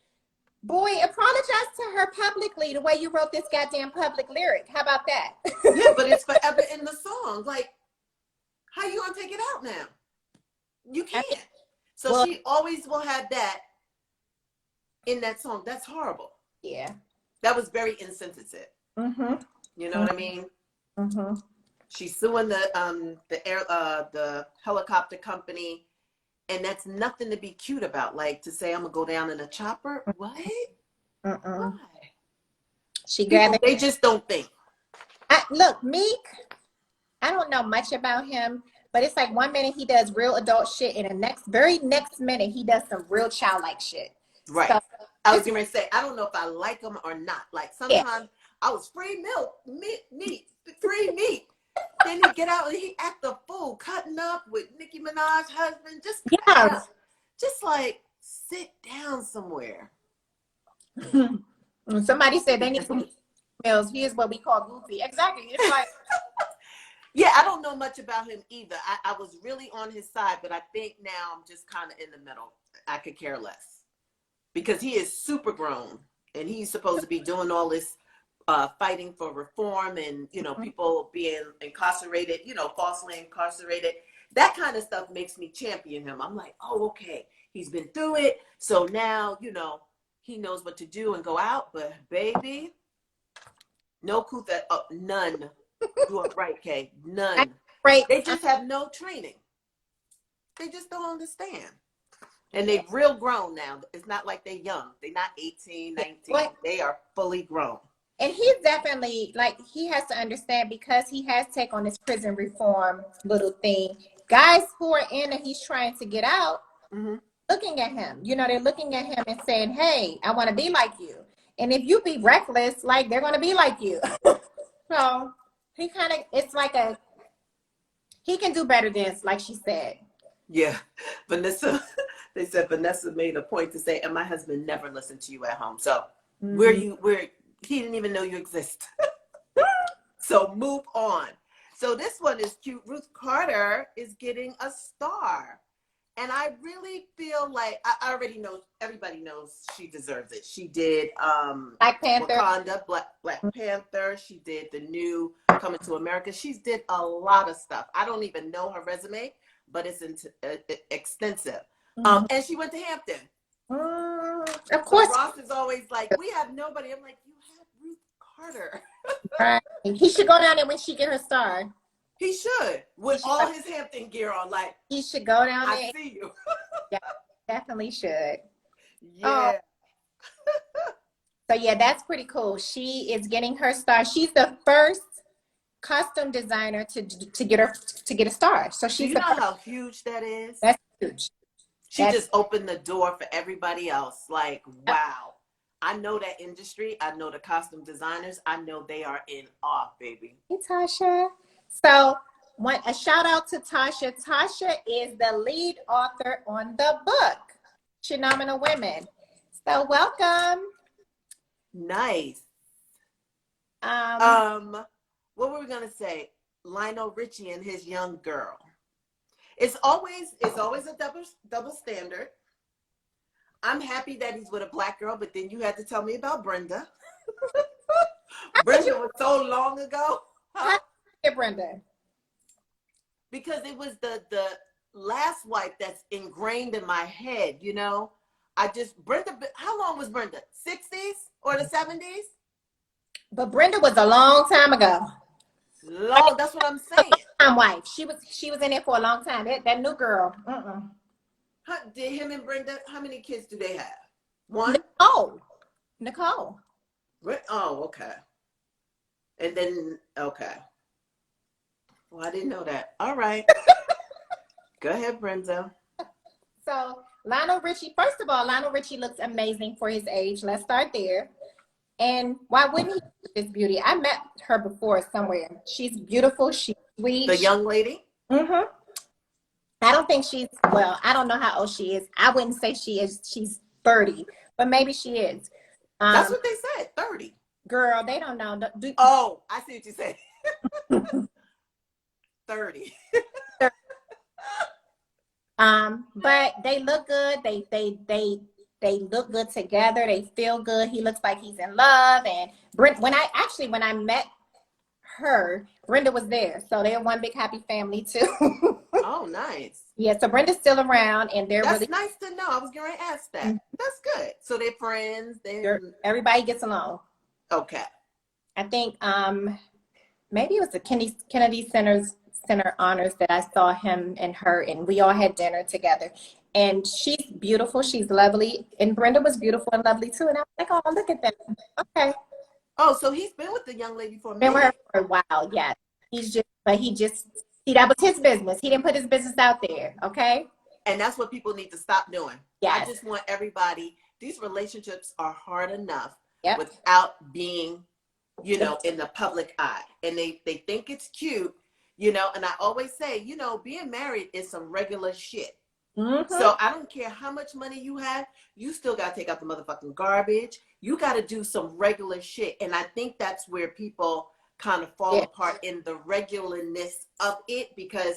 Boy, apologize to her publicly the way you wrote this goddamn public lyric. How about that? Yeah, but it's forever in the song. Like, how you gonna take it out now? You can't. So well, she always will have that in that song. That's horrible. Yeah. That was very insensitive. Mm-hmm. You know what I mean? Mm-hmm. She's suing the helicopter company, and that's nothing to be cute about. Like to say I'm gonna go down in a chopper. What? Why? They just don't think. Look, Meek, I don't know much about him, but it's like 1 minute he does real adult shit, and the very next minute he does some real childlike shit. Right. So, I was going to say, I don't know if I like him or not. Like sometimes I was free milk, meat, free meat. Then he get out and he act a fool, cutting up with Nicki Minaj's husband. Just like sit down somewhere. Somebody said they need some meals. Here's what we call goofy. Exactly. It's like. Yeah, I don't know much about him either. I was really on his side, but I think now I'm just kind of in the middle. I could care less. Because he is super grown and he's supposed to be doing all this fighting for reform and, you know, people being incarcerated, you know, falsely incarcerated. That kind of stuff makes me champion him. I'm like, oh, okay, he's been through it. So now, you know, he knows what to do and go out. But baby, no Kutha, none. You are right, Kay. None. Right. They just have no training. They just don't understand. And they're real grown now. It's not like they're young. They're not 18, 19. What? They are fully grown. And he's definitely, like, he has to understand because he has taken on this prison reform little thing. Guys who are in and he's trying to get out, looking at him. You know, they're looking at him and saying, hey, I want to be like you. And if you be reckless, like, they're going to be like you. So he kind of, it's like he can do better than this, like she said. Yeah. Vanessa. They said Vanessa made a point to say, and my husband never listened to you at home. So he didn't even know you exist. So move on. So this one is cute. Ruth Carter is getting a star. And I really feel like I already know, everybody knows she deserves it. She did Black Panther. Wakanda, Black Panther. She did the new Coming to America. She's did a lot of stuff. I don't even know her resume, but it's extensive. And she went to Hampton. Of course. So Ross is always like, we have nobody. I'm like, you have Ruth Carter. Right. He should go down there when she get her star. He should. With all his Hampton gear on. Like, he should go down there. I see you. Yeah, definitely should. Yeah. So yeah, that's pretty cool. She is getting her star. She's the first costume designer to get a star. So she's. Do you know how huge that is? That's huge. She just opened the door for everybody else. Like, wow. I know that industry. I know the costume designers. I know they are in awe, baby. Hey, Tasha. So a shout out to Tasha. Tasha is the lead author on the book, Phenomenal Women. So welcome. Nice. What were we going to say? Lionel Richie and his young girl. It's always a double standard. I'm happy that he's with a black girl, but then you had to tell me about Brenda. Brenda was so long ago. Huh? Hey, Brenda. because it was the last wife that's ingrained in my head, you know. I just Brenda. How long was Brenda? 60s or the 70s? But Brenda was a long time ago. Long. That's what I'm saying. Time wife. She was in there for a long time. That new girl. Did him and Brenda? How many kids do they have? One. Nicole. Oh, okay. And then okay. Well, I didn't know that. All right. Go ahead, Brenda. So Lionel Richie, first of all, Lionel Richie looks amazing for his age. Let's start there. And why wouldn't he do this beauty? I met her before somewhere. She's beautiful. She's sweet. The young lady? Mm-hmm. I don't think well, I don't know how old she is. I wouldn't say she is. She's 30, but maybe she is. That's what they said, 30. Girl, they don't know. Oh, I see what you said. 30. But they look good. They look good together. They feel good. He looks like he's in love. And when I met her, Brenda was there. So they're one big happy family too. Oh, nice. Yeah, so Brenda's still around and That's really nice to know. I was going to ask that. Mm-hmm. That's good. So they're friends. Everybody gets along. Okay. I think maybe it was the Kennedy Center honors that I saw him and her, and we all had dinner together. And she's beautiful. She's lovely. And Brenda was beautiful and lovely too. And I was like, oh, look at that. Okay. Oh, so he's been with the young lady for a minute. Been with her for a while, yeah. That was his business. He didn't put his business out there, okay? And that's what people need to stop doing. Yes. I just want everybody, these relationships are hard enough without being, you know, in the public eye. And they think it's cute, you know, and I always say, you know, being married is some regular shit. Mm-hmm. So I don't care how much money you have, you still got to take out the motherfucking garbage. You got to do some regular shit. And I think that's where people kind of fall apart in the regularness of it, because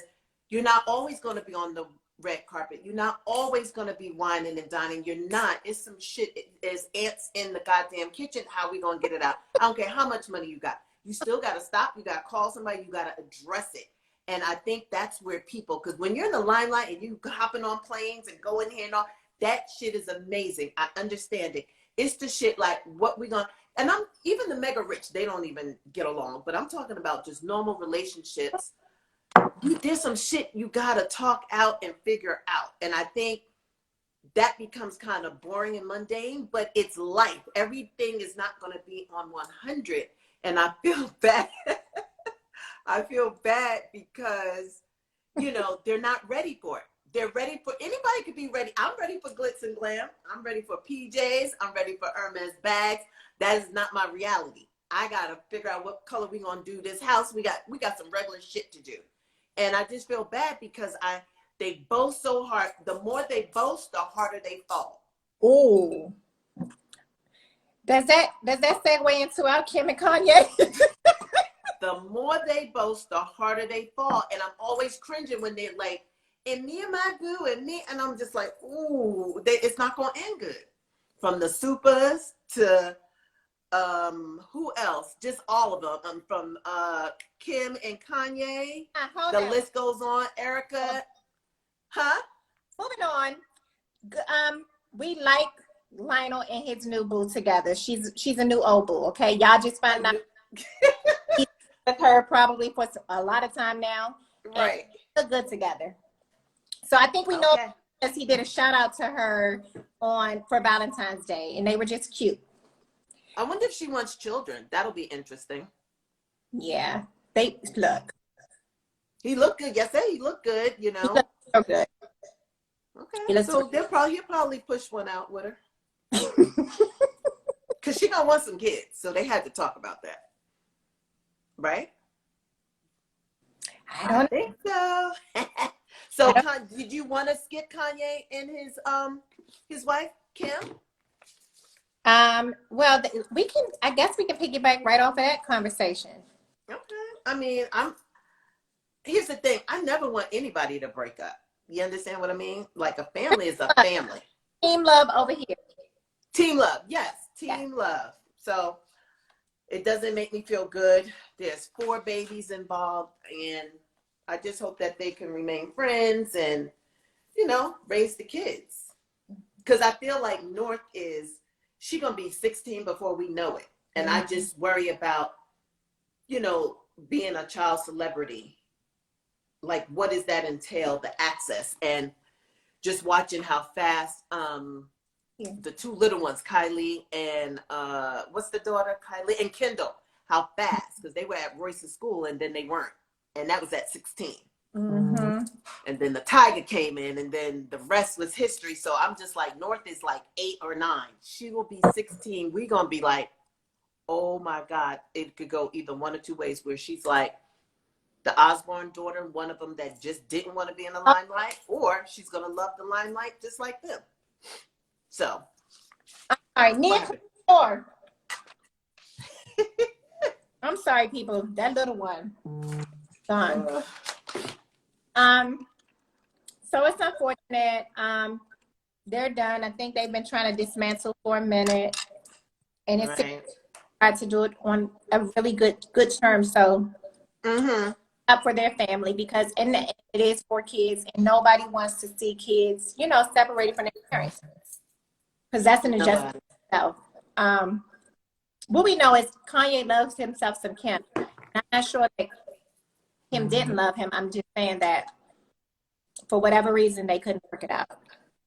you're not always going to be on the red carpet. You're not always going to be whining and dining. You're not. It's some shit. There's ants in the goddamn kitchen. How we going to get it out? I don't care how much money you got. You still got to stop. You got to call somebody. You got to address it. And I think that's where people, because when you're in the limelight and you hopping on planes and going here and all, that shit is amazing. I understand it. It's the shit like what we gonna, and even the mega rich, they don't even get along, but I'm talking about just normal relationships. There's some shit you gotta talk out and figure out. And I think that becomes kind of boring and mundane, but it's life. Everything is not gonna be on 100. And I feel bad. I feel bad because, you know, they're not ready for it. They're ready for, anybody could be ready. I'm ready for glitz and glam. I'm ready for PJs. I'm ready for Hermes bags. That is not my reality. I got to figure out what color we going to do this house. We got some regular shit to do. And I just feel bad because they boast so hard. The more they boast, the harder they fall. Oh. Does that segue into our Kim and Kanye? The more they boast, the harder they fall. And I'm always cringing when they're like, and me and my boo and me, and I'm just like, ooh, it's not going to end good. From the Supers to who else? Just all of them. From Kim and Kanye. The list goes on. Erica. Huh? Moving on. We like Lionel and his new boo together. She's a new old boo, okay? Y'all just find out he's with her probably for a lot of time now. Right. They look good together. So I think we know because he did a shout out to her for Valentine's Day, and they were just cute. I wonder if she wants children. That'll be interesting. Yeah, they look. He looked good. Yes, he looked good. You know, he looked so good. Okay, so he'll probably push one out with her because she gonna want some kids. So they had to talk about that, right? I don't think so. So did you want to skip Kanye and his wife Kim? Well, I guess we can piggyback right off of that conversation. Okay. I mean, here's the thing. I never want anybody to break up. You understand what I mean? Like a family is a family. Team love over here. Team love. Yes. Team love. So it doesn't make me feel good. There's 4 babies involved, and I just hope that they can remain friends and, you know, raise the kids. Because I feel like North she going to be 16 before we know it. And I just worry about, you know, being a child celebrity. Like, what does that entail, the access? And just watching how fast the two little ones, Kylie and what's the daughter? Kylie and Kendall, how fast, because they were at Royce's school and then they weren't. And that was at 16. Mm-hmm. And then the tiger came in, and then the rest was history. So I'm just like, North is like 8 or 9. She will be 16. We're going to be like, oh my God. It could go either one or two ways, where she's like the Osborne daughter, one of them that just didn't want to be in the limelight, or she's going to love the limelight just like them. So. All right, Nia, 4. I'm sorry, people. That little one. Gone. So it's unfortunate. They're done. I think they've been trying to dismantle for a minute, and it's tried to do it on a really good term. So up for their family, because in the end, it is for kids, and nobody wants to see kids, you know, separated from their parents, because that's an injustice itself. What we know is Kanye loves himself some Kim. I'm not sure that Kim didn't love him. I'm just saying that for whatever reason, they couldn't work it out.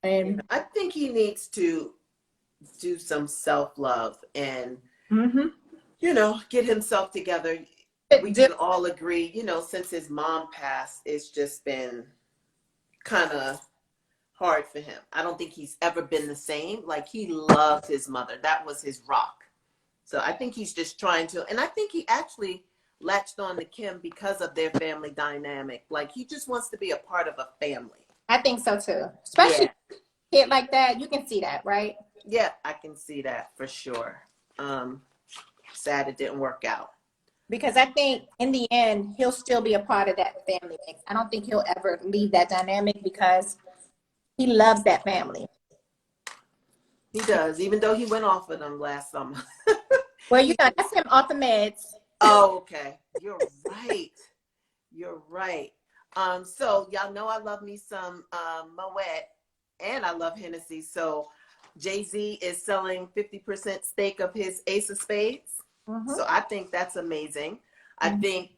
And I think he needs to do some self-love and, you know, get himself together. We can all agree, you know, since his mom passed, it's just been kind of hard for him. I don't think he's ever been the same. Like, he loved his mother. That was his rock. So I think he's just trying to, and I think he actually latched on to Kim because of their family dynamic. Like, he just wants to be a part of a family. I think so too. Especially a kid like that, you can see that, right? Yeah, I can see that for sure. Sad it didn't work out. Because I think in the end, he'll still be a part of that family. I don't think he'll ever leave that dynamic, because he loves that family. He does, even though he went off of them last summer. Well, you know, that's him off the meds. Oh, okay. You're right. You're right. So y'all know I love me some Moet, and I love Hennessy. So Jay-Z is selling 50% stake of his Ace of Spades. So I think that's amazing. I think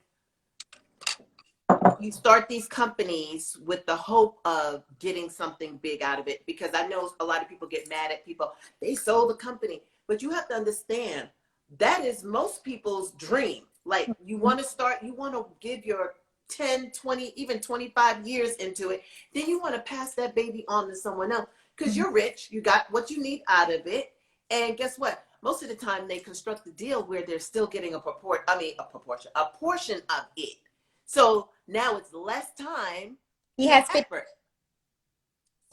you start these companies with the hope of getting something big out of it, because I know a lot of people get mad at people. They sold the company, but you have to understand that is most people's dream. Like, you want to start, you want to give your 10, 20, even 25 years into it. Then you want to pass that baby on to someone else, because you're rich. You got what you need out of it. And guess what? Most of the time they construct a deal where they're still getting a portion of it. So now it's less time. He has effort.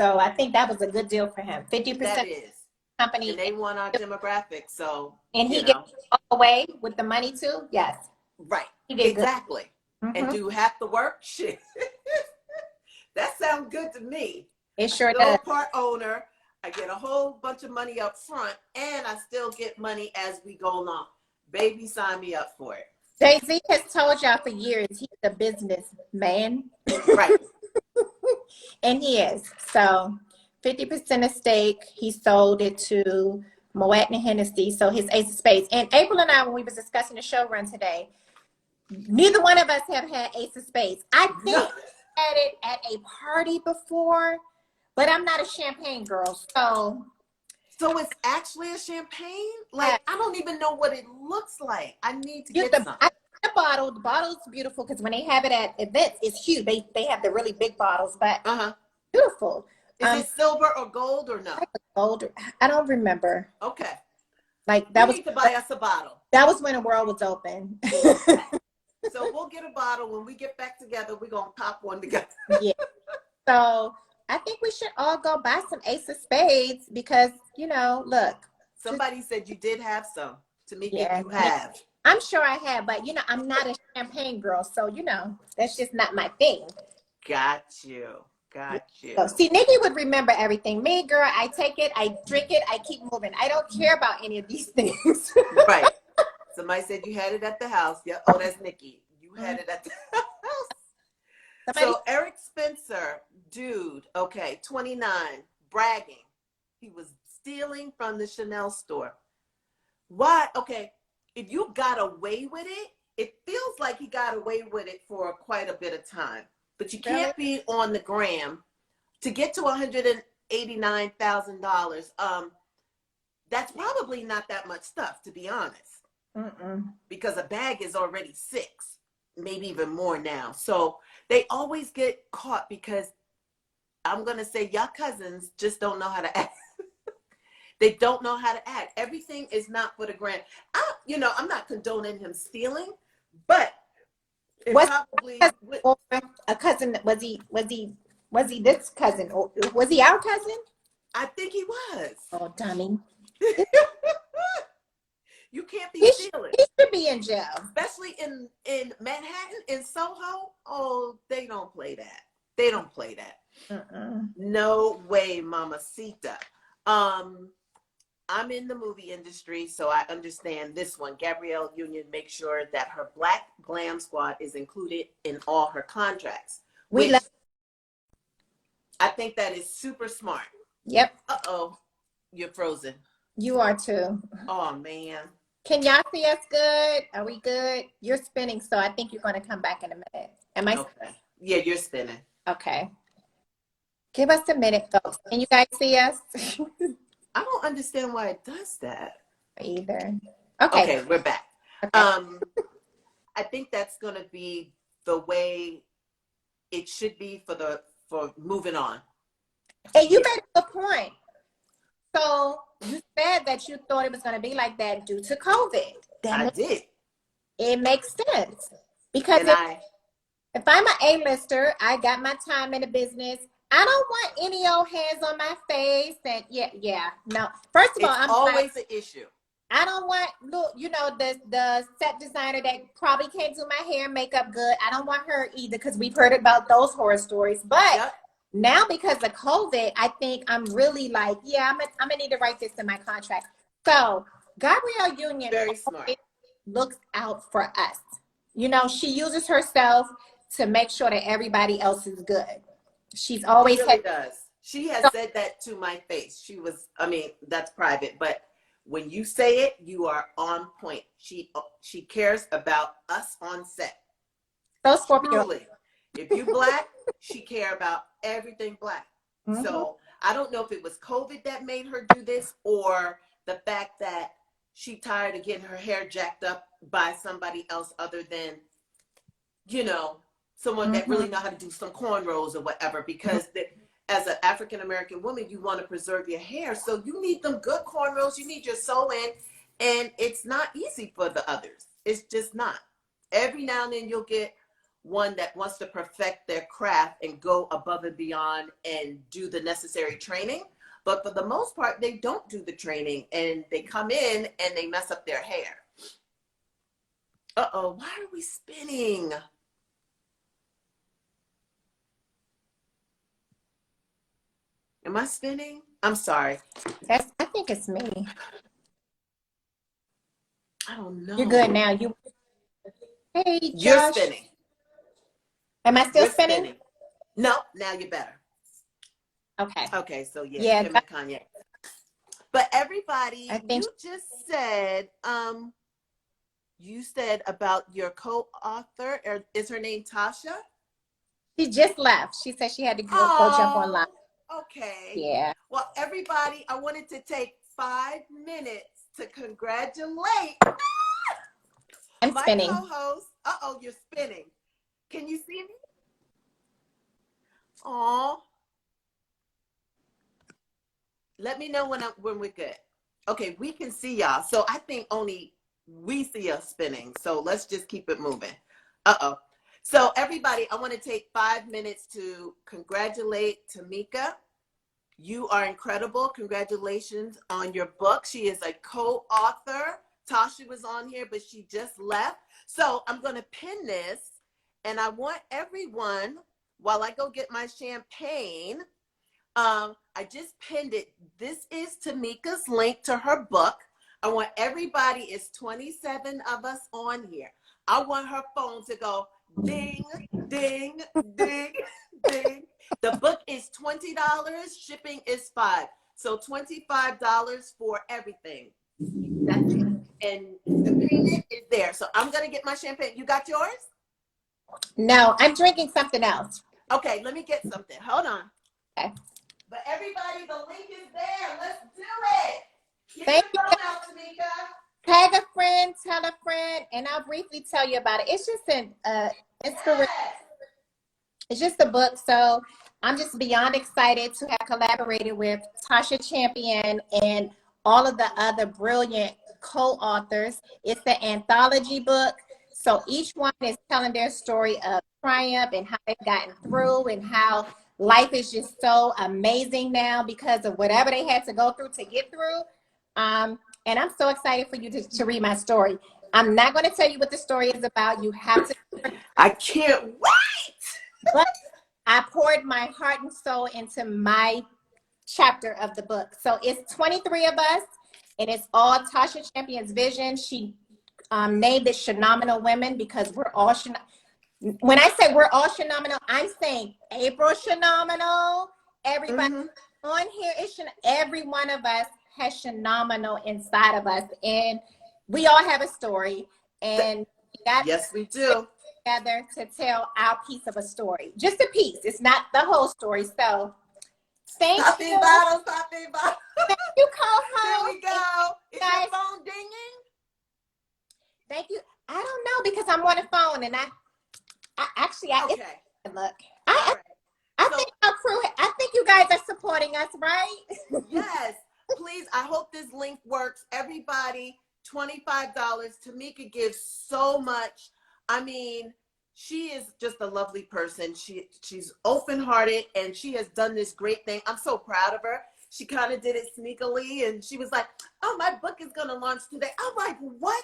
So I think that was a good deal for him. 50% that is company. And they want our demographic. So, and he gets all the way with the money too. Yes. Right. Exactly. And do half the work. Shit. That sounds good to me. It sure does. Part owner. I get a whole bunch of money up front, and I still get money as we go along. Baby, sign me up for it. Jay-Z has told y'all for years he's a businessman. Right. And he is. So 50% of stake, he sold it to Moet and Hennessy, so his Ace of Spades. And April and I, when we was discussing the show run today, neither one of us have had Ace of Spades. I think I had it at a party before, but I'm not a champagne girl, so it's actually a champagne? Like, I don't even know what it looks like. I need to get some. The bottle's beautiful, because when they have it at events, it's huge. They have the really big bottles, but beautiful. Is it silver or gold or no? Gold. I don't remember. Okay. Like, that we need to buy us a bottle. That was when the world was open. So we'll get a bottle. When we get back together, we're going to pop one together. Yeah. So I think we should all go buy some Ace of Spades, because, you know, look. Somebody said you did have some. Tomeeka, you have. I'm sure I have, but, you know, I'm not a champagne girl. So, you know, that's just not my thing. Got you. So, see, Nikki would remember everything. Me, girl, I take it, I drink it, I keep moving. I don't care about any of these things. Right. Somebody said you had it at the house. Yeah. Oh, that's Nikki. You had it at the house. Somebody. So Eric Spencer, dude, okay, 29, bragging. He was stealing from the Chanel store. Why? Okay, if you got away with it, it feels like he got away with it for quite a bit of time. But you Really? can't be on the gram to get to $189,000. That's probably not that much stuff, to be honest, because a bag is already six, maybe even more now. So they always get caught because I'm gonna say y'all cousins just don't know how to act. They don't know how to act. Everything is not for the gram. I'm not condoning him stealing, but it Was probably or a cousin? Was he this cousin? Or was he our cousin? I think he was. Oh, dummy. You can't be He stealing, should be in jail. especially in Manhattan, in Soho. Oh, they don't play that. They don't play that. No way, mamacita. I'm in the movie industry, so I understand this one. Gabrielle Union makes sure that her Black Glam Squad is included in all her contracts. We love. I think that is super smart. Yep. Uh-oh, you're frozen. You are too. Oh, man. Can y'all see us good? Are we good? You're spinning, so I think you're going to come back in a minute. Am I? Okay. Yeah, you're spinning. Okay. Give us a minute, folks. Can you guys see us? I don't understand why it does that. Either. Okay, we're back. Okay. I think that's going to be the way it should be for moving on. And you made a good point. So you said that you thought it was going to be like that due to COVID. I did. It makes sense. Because if I'm an A-lister, I got my time in the business. I don't want any old hands on my face. And no. First of all, I'm always an issue. I don't want, the set designer that probably can't do my hair and makeup good. I don't want her either because we've heard about those horror stories. But now because of COVID, I think I'm really like, I'm gonna need to write this in my contract. So Gabrielle Union very smart. Looks out for us. She uses herself to make sure that everybody else is good. She's always does. She has said that to my face. That's private, but when you say it, you are on point. She cares about us on set. So Scorpio. Truly. If you Black, she care about everything Black. So I don't know if it was COVID that made her do this or the fact that she tired of getting her hair jacked up by somebody else other than, someone that really know how to do some cornrows or whatever, because as an African-American woman, you want to preserve your hair. So you need them good cornrows. You need your sew-in. And it's not easy for the others. It's just not. Every now and then you'll get one that wants to perfect their craft and go above and beyond and do the necessary training. But for the most part, they don't do the training and they come in and they mess up their hair. Uh-oh, why are we spinning? Am I spinning? I'm sorry. I think it's me. I don't know. You're good now. Hey, Josh. You're spinning. Am I still spinning? No, now you're better. Okay. Okay, so Kim and Kanye. But everybody, you just said, you said about your co-author, is her name Tasha? She just left. She said she had to go jump online. Okay. Yeah. Well, everybody, I wanted to take 5 minutes to congratulate I'm my spinning. co-host. Uh-oh, you're spinning. Can you see me? Aw. Let me know when we're good. Okay, we can see y'all. So I think only we see us spinning. So let's just keep it moving. Uh-oh. So everybody, I want to take 5 minutes to congratulate Tomeeka. You are incredible. Congratulations on your book. She is a co-author. Tasha was on here, but she just left. So I'm going to pin this, and I want everyone, while I go get my champagne, I just pinned it. This is Tomeeka's link to her book. I want everybody, it's 27 of us on here. I want her phone to go Ding, ding, ding, ding. The book is $20. Shipping is $5. So $25 for everything. That's it. And the payment is there. So I'm going to get my champagne. You got yours? No, I'm drinking something else. Okay, let me get something. Hold on. Okay. But everybody, the link is there. Let's do it. Get Thank your you. phone out, Tomeeka. Tag a friend, tell a friend, and I'll briefly tell you about it. It's just an inspiration. Yes. It's just a book, so I'm just beyond excited to have collaborated with Tasha Champion and all of the other brilliant co-authors. It's the anthology book, so each one is telling their story of triumph and how they've gotten through and how life is just so amazing now because of whatever they had to go through to get through. And I'm so excited for you to read my story. I'm not going to tell you what the story is about. You have to. I can't wait. But I poured my heart and soul into my chapter of the book. So it's 23 of us, and it's all Tasha Champion's vision. She named it Phenomenal Women because we're all when I say we're all phenomenal, I'm saying April phenomenal. Everybody on here is every one of us has phenomenal inside of us, and we all have a story, and yes, we do. Together to tell our piece of a story, just a piece. It's not the whole story. So, thank you. Stop being bottle. Thank you, co-host. Here we go. Is guys, your phone dinging? Thank you. I don't know because I'm on the phone, and I actually, okay. Look, I think our crew. I think you guys are supporting us, right? Yes. Please, I hope this link works. Everybody, $25. Tomeeka gives so much. I mean, she is just a lovely person. She's open-hearted, and she has done this great thing. I'm so proud of her. She kind of did it sneakily, and she was like, oh, my book is going to launch today. I'm like, what?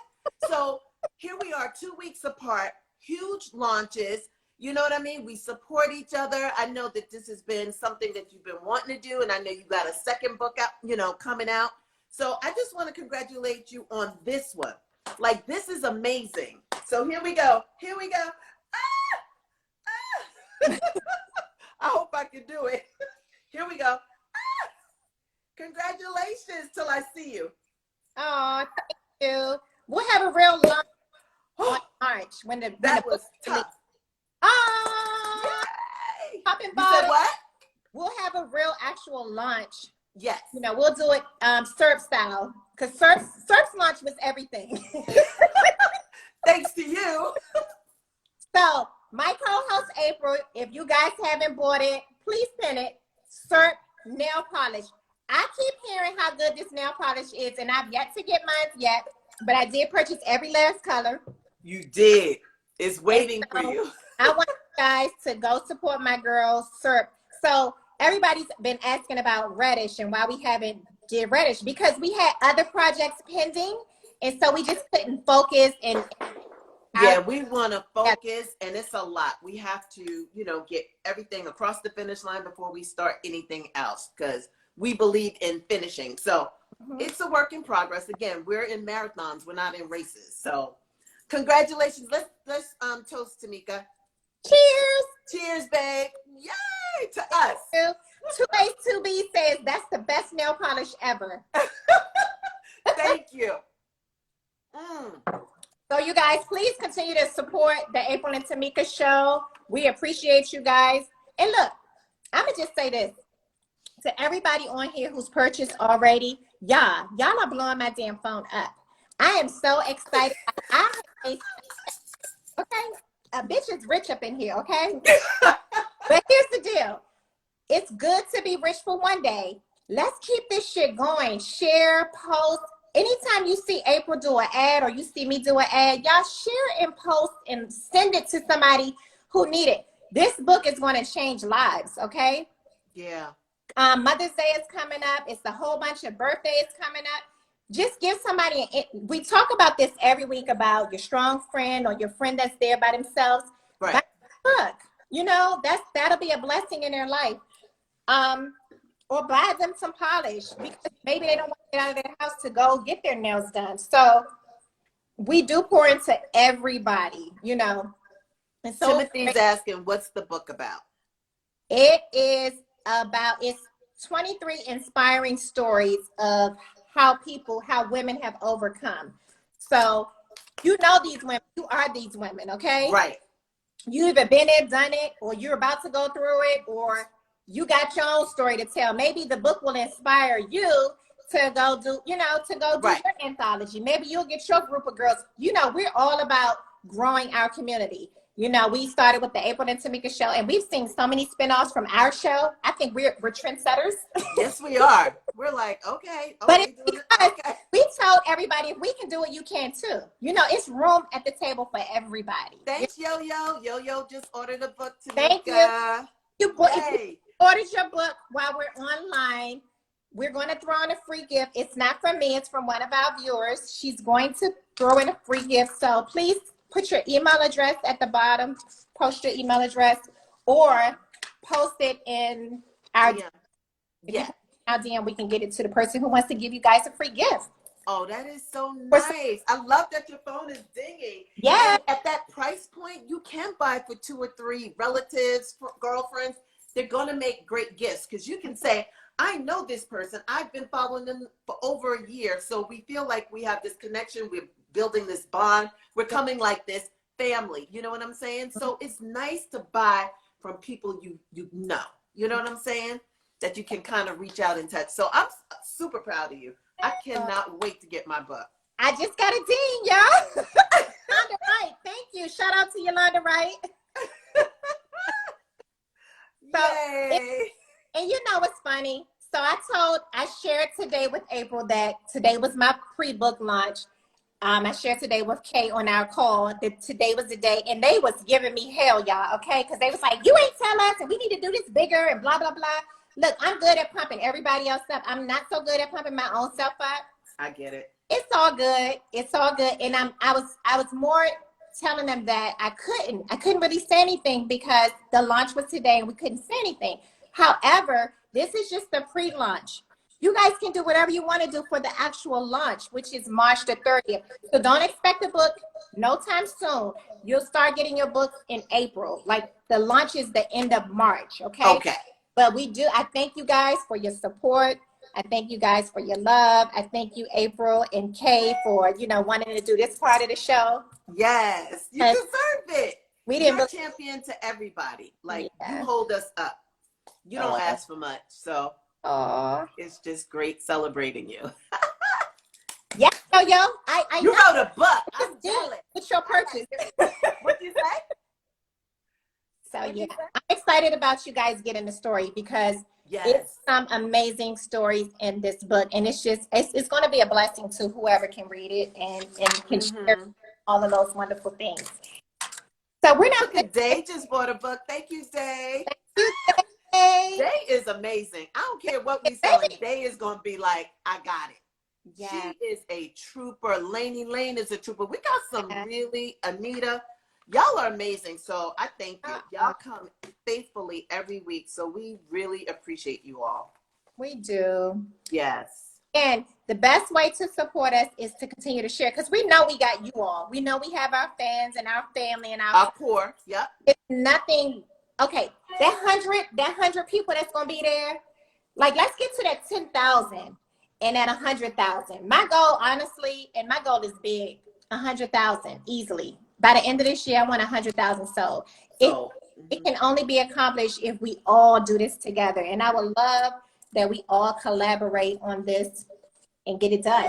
So here we are 2 weeks apart, huge launches. You know what I mean? We support each other. I know that this has been something that you've been wanting to do, and I know you got a second book out, coming out. So I just want to congratulate you on this one. Like, this is amazing. So here we go. Here we go. I hope I can do it. Here we go. Congratulations till I see you. Oh, thank you. We'll have a real launch on March when the was tough. Oh, popping you said what? We'll have a real actual launch. Yes. We'll do it syrup style because Syrup's launch was everything. Thanks to you. So my co-host April, if you guys haven't bought it, please send it. Syrup nail polish. I keep hearing how good this nail polish is, and I've yet to get mine yet, but I did purchase every last color. You did. It's waiting for you. I want you guys to go support my girl Syrup. So everybody's been asking about Reddish and why we haven't did Reddish because we had other projects pending, and so we just couldn't focus. And yeah, we want to focus, and it's a lot. We have to, get everything across the finish line before we start anything else because we believe in finishing. So it's a work in progress. Again, we're in marathons. We're not in races. So congratulations. Let's toast Tomeeka. Cheers. Cheers, babe. Yay to us. 2A2B says that's the best nail polish ever. Thank you. So you guys, please continue to support the April and Tomeeka show. We appreciate you guys. And look, I'm going to just say this. To everybody on here who's purchased already, y'all are blowing my damn phone up. I am so excited. Okay, a bitch is rich up in here, okay? But here's the deal. It's good to be rich for one day. Let's keep this shit going. Share, post. Anytime you see April do an ad or you see me do an ad, y'all share and post and send it to somebody who need it. This book is going to change lives, okay? Yeah. Mother's Day is coming up. It's a whole bunch of birthdays coming up. Just give somebody, we talk about this every week about your strong friend or your friend that's there by themselves. Right. Buy a book. That'll be a blessing in their life. Or buy them some polish because maybe they don't want to get out of their house to go get their nails done. So we do pour into everybody, And so Timothy's asking, what's the book about? it is about, it's 23 inspiring stories of how women have overcome. So you know these women, you are these women, okay? Right. You either been there, done it, or you're about to go through it, or you got your own story to tell. Maybe the book will inspire you to go do, Right. your anthology. Maybe you'll get your group of girls. We're all about growing our community. We started with the April and Tomeeka show, and we've seen so many spinoffs from our show. I think we're trendsetters. Yes, we are. We're like, okay. But it's doing it. because Okay. we told everybody, if we can do it, you can too. It's room at the table for everybody. Thanks, Yo-Yo. Yo-Yo just ordered a book to Thank you. If you ordered your book while we're online, we're going to throw in a free gift. It's not from me. It's from one of our viewers. She's going to throw in a free gift. So please put your email address at the bottom. Post your email address or post it in our DM. Yeah. Our DM, we can get it to the person who wants to give you guys a free gift. Oh, that is so nice. I love that your phone is dinging. Yeah. And at that price point, you can buy for 2 or 3 relatives, girlfriends. They're going to make great gifts because you can say, I know this person. I've been following them for over a year. So we feel like we have this connection. We're building this bond. We're coming like this family. You know what I'm saying? So it's nice to buy from people you know. You know what I'm saying? That you can kind of reach out and touch. So I'm super proud of you. I cannot wait to get my book. I just got a ding, y'all. Yolanda Wright. Thank you. Shout out to Yolanda Wright. Yay. And you know what's funny? So I shared today with April that today was my pre-book launch. I shared today with Kay on our call that today was the day, and they was giving me hell, y'all, okay? Because they was like, you ain't tell us, and we need to do this bigger, and blah, blah, blah. Look, I'm good at pumping everybody else up. I'm not so good at pumping my own self up. I get it. It's all good. It's all good. And I was more telling them that I couldn't really say anything because the launch was today and we couldn't say anything. However, this is just the pre-launch. You guys can do whatever you want to do for the actual launch, which is March the 30th. So don't expect a book no time soon. You'll start getting your book in April. Like the launch is the end of March, okay? Okay. But I thank you guys for your support. I thank you guys for your love. I thank you, April and Kay, for, wanting to do this part of the show. Yes, you deserve it. You're a champion to everybody. Like, you hold us up. You don't ask for much. So it's just great celebrating you. Yeah, yo. I you wrote a book. I'm jealous. What's your purchase? What'd you say? So yeah, I'm excited about you guys getting the story because it's some amazing stories in this book, and it's going to be a blessing to whoever can read it and can share all of those wonderful things. So we're not. Day just bought a book. Thank you, Day. Thank you, Day. Day is amazing. I don't care what we selling. Day is going to be like, I got it. Yeah. She is a trooper. Lainey Lane is a trooper. We got some really, Anita. Y'all are amazing. So I thank you. Y'all come faithfully every week. So we really appreciate you all. We do. Yes. And the best way to support us is to continue to share because we know we got you all. We know we have our fans and our family and our core. Yep. It's nothing. Okay. That 100 people that's going to be there. Like, let's get to that 10,000 and at 100,000. My goal, honestly, and my goal is big, 100,000 easily. By the end of this year, I want 100,000 sold. It can only be accomplished if we all do this together. And I would love that we all collaborate on this and get it done.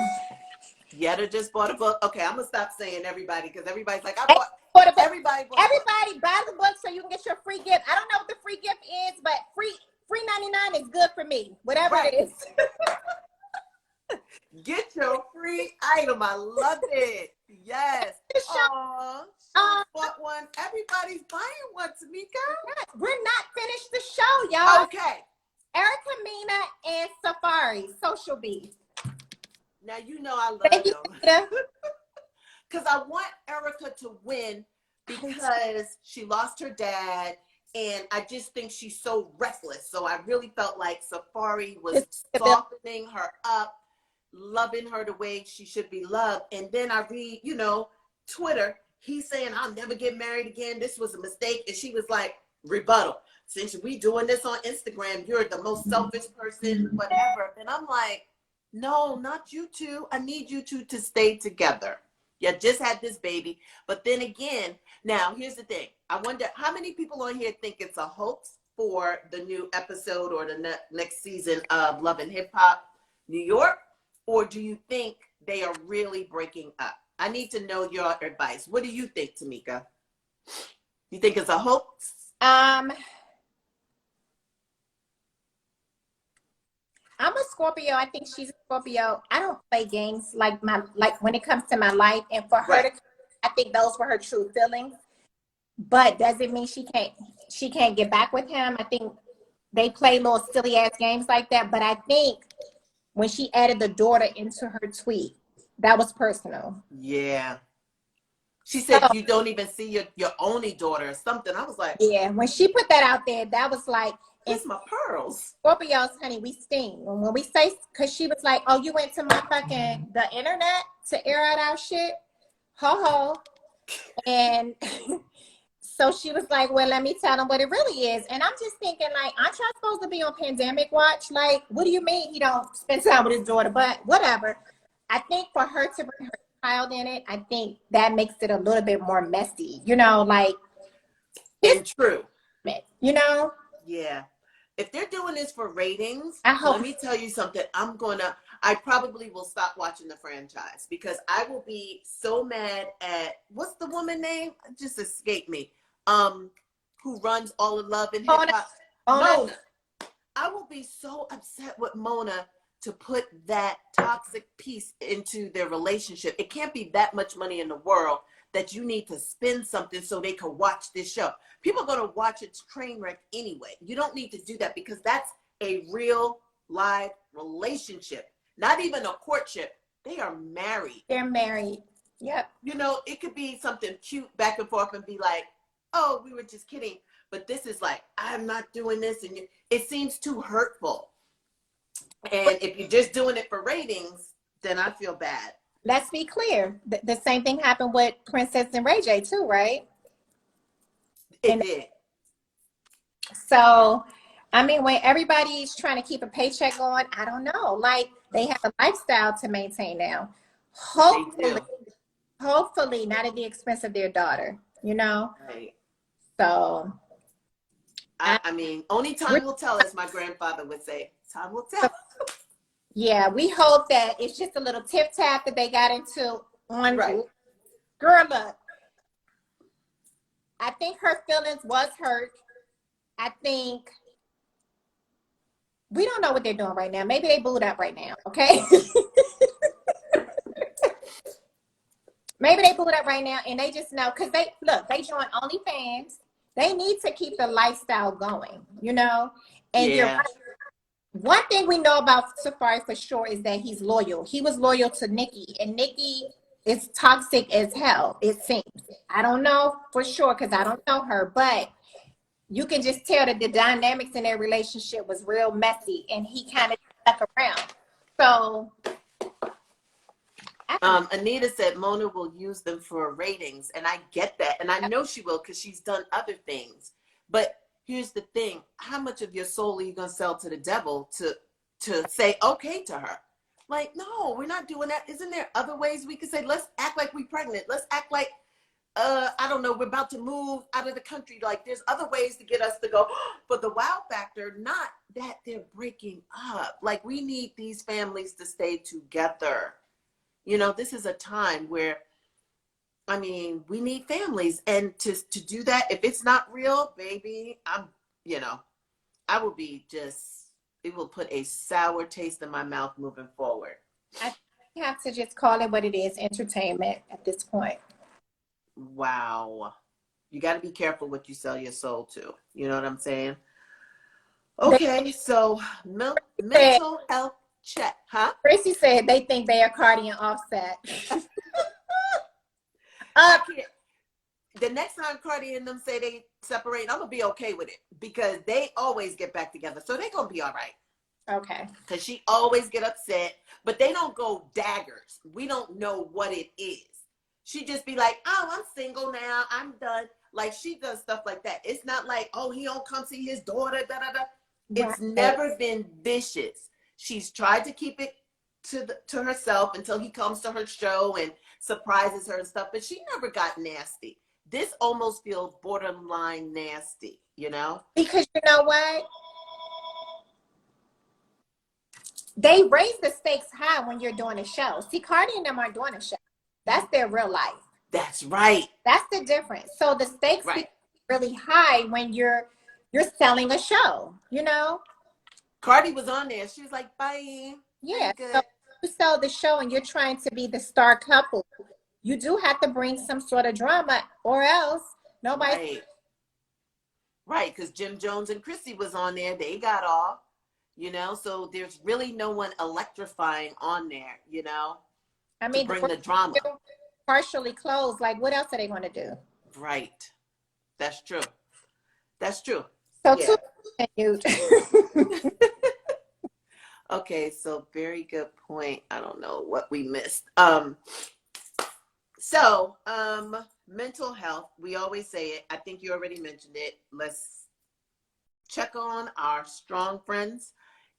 Yetta just bought a book. Okay, I'm gonna stop saying everybody because everybody's like, I bought everybody buy the book so you can get your free gift. I don't know what the free gift is, but free 99 is good for me. Whatever it is. Get your free item. I love it. Yes. Bought one. Everybody's buying one, Tomeeka. We're not finished the show, y'all. Okay. Erica, Mina, and Safari, Social Beast. Now you know I love them. Because I want Erica to win because she lost her dad. And I just think she's so restless. So I really felt like Safari was softening her up, loving her the way she should be loved. And then I read, Twitter, he's saying, I'll never get married again. This was a mistake. And she was like, rebuttal. Since we doing this on Instagram, you're the most selfish person, whatever. And I'm like, no, not you two. I need you two to stay together. You just had this baby. But then again, now here's the thing. I wonder how many people on here think it's a hoax for the new episode or the next season of Love and Hip Hop New York? Or do you think they are really breaking up? I need to know your advice. What do you think, Tomeeka? You think it's a hoax? I'm a Scorpio. I think she's a Scorpio. I don't play games like when it comes to my life. And for her to, I think those were her true feelings. But does it mean she can't get back with him? I think they play little silly ass games like that. But I think when she added the daughter into her tweet, that was personal. Yeah. She said you don't even see your only daughter or something. I was like, yeah, when she put that out there, that was like, it's my pearls. Scorpios, honey, we sting. When we say, because she was like, oh, you went to the internet to air out our shit? Ho ho. And so she was like, well, let me tell them what it really is. And I'm just thinking, like, aren't y'all supposed to be on pandemic watch? Like, what do you mean he don't spend time with his daughter? But whatever. I think for her to bring her child in it, I think that makes it a little bit more messy. You know, like. It's true. You know? Yeah. If they're doing this for ratings, let me tell you something. I probably will stop watching the franchise because I will be so mad at, what's the woman name? It just escaped me. Who runs all of Love and Hip Hop? Mona. I will be so upset with Mona to put that toxic piece into their relationship. It can't be that much money in the world that you need to spend something so they can watch this show. People are going to watch its train wreck anyway. You don't need to do that because that's a real live relationship. Not even a courtship. They are married. They're married. Yep. You know, it could be something cute back and forth and be like, oh, we were just kidding. But this is like, I'm not doing this. And it seems too hurtful. And if you're just doing it for ratings, then I feel bad. Let's be clear. The same thing happened with Princess and Ray J too, right? It did. So, I mean, when everybody's trying to keep a paycheck going, I don't know. Like, they have a lifestyle to maintain now. Hopefully not at the expense of their daughter, you know? Right. So. I mean, only time will tell, as my grandfather would say. Time will tell. Yeah, we hope that it's just a little tip tap that they got into on. Right. Girl, look. I think her feelings was hurt. I think we don't know what they're doing right now. Maybe they booed up right now, okay? Maybe they booed up right now and they just know because they joined OnlyFans. They need to keep the lifestyle going, you know? And you're right. One thing we know about Safari for sure is that he's loyal. He was loyal to Nikki, and Nikki is toxic as hell, it seems. I don't know for sure because I don't know her, but you can just tell that the dynamics in their relationship was real messy, and he kind of stuck around. So, Anita said Mona will use them for ratings, and I get that, and I know she will because she's done other things. But here's the thing: how much of your soul are you gonna sell to the devil to say okay to her? Like, no, we're not doing that. Isn't there other ways we could say, let's act like we're pregnant. Let's act like, I don't know, we're about to move out of the country. Like, there's other ways to get us to go. But the wow factor, not that they're breaking up. Like, we need these families to stay together. You know, this is a time where, I mean, we need families. And to do that, if it's not real, baby, I will be just, it will put a sour taste in my mouth moving forward. I have to just call it what it is, entertainment at this point. Wow. You got to be careful what you sell your soul to. You know what I'm saying? Okay, so mental health check, huh? Tracy said they think they are Cardi and Offset. The next time Cardi and them say they separate, I'm going to be okay with it because they always get back together. So they're going to be all right. Okay. Because she always get upset, but they don't go daggers. We don't know what it is. She just be like, oh, I'm single now. I'm done. Like, she does stuff like that. It's not like, oh, he don't come see his daughter, da da da. It's Right. never been vicious. She's tried to keep it to herself until he comes to her show and surprises her and stuff, but she never got nasty. This almost feels borderline nasty, you know? Because you know what? They raise the stakes high when you're doing a show. See, Cardi and them aren't doing a show. That's their real life. That's right. That's the difference. So the stakes Right. get really high when you're selling a show, you know? Cardi was on there. She was like, bye. Yeah. I'm So good. you sell the show and you're trying to be the star couple. You do have to bring some sort of drama, or else nobody. Right. Right, because Jim Jones and Chrissy was on there. They got off, you know? So there's really no one electrifying on there, you know, I to mean, bring the drama. partially closed. Like, what else are they going to do? Right. That's true. That's true. So, Yeah. continued. Okay, so very good point. I don't know what we missed. Mental health, we always say it. I think you already mentioned it. Let's check on our strong friends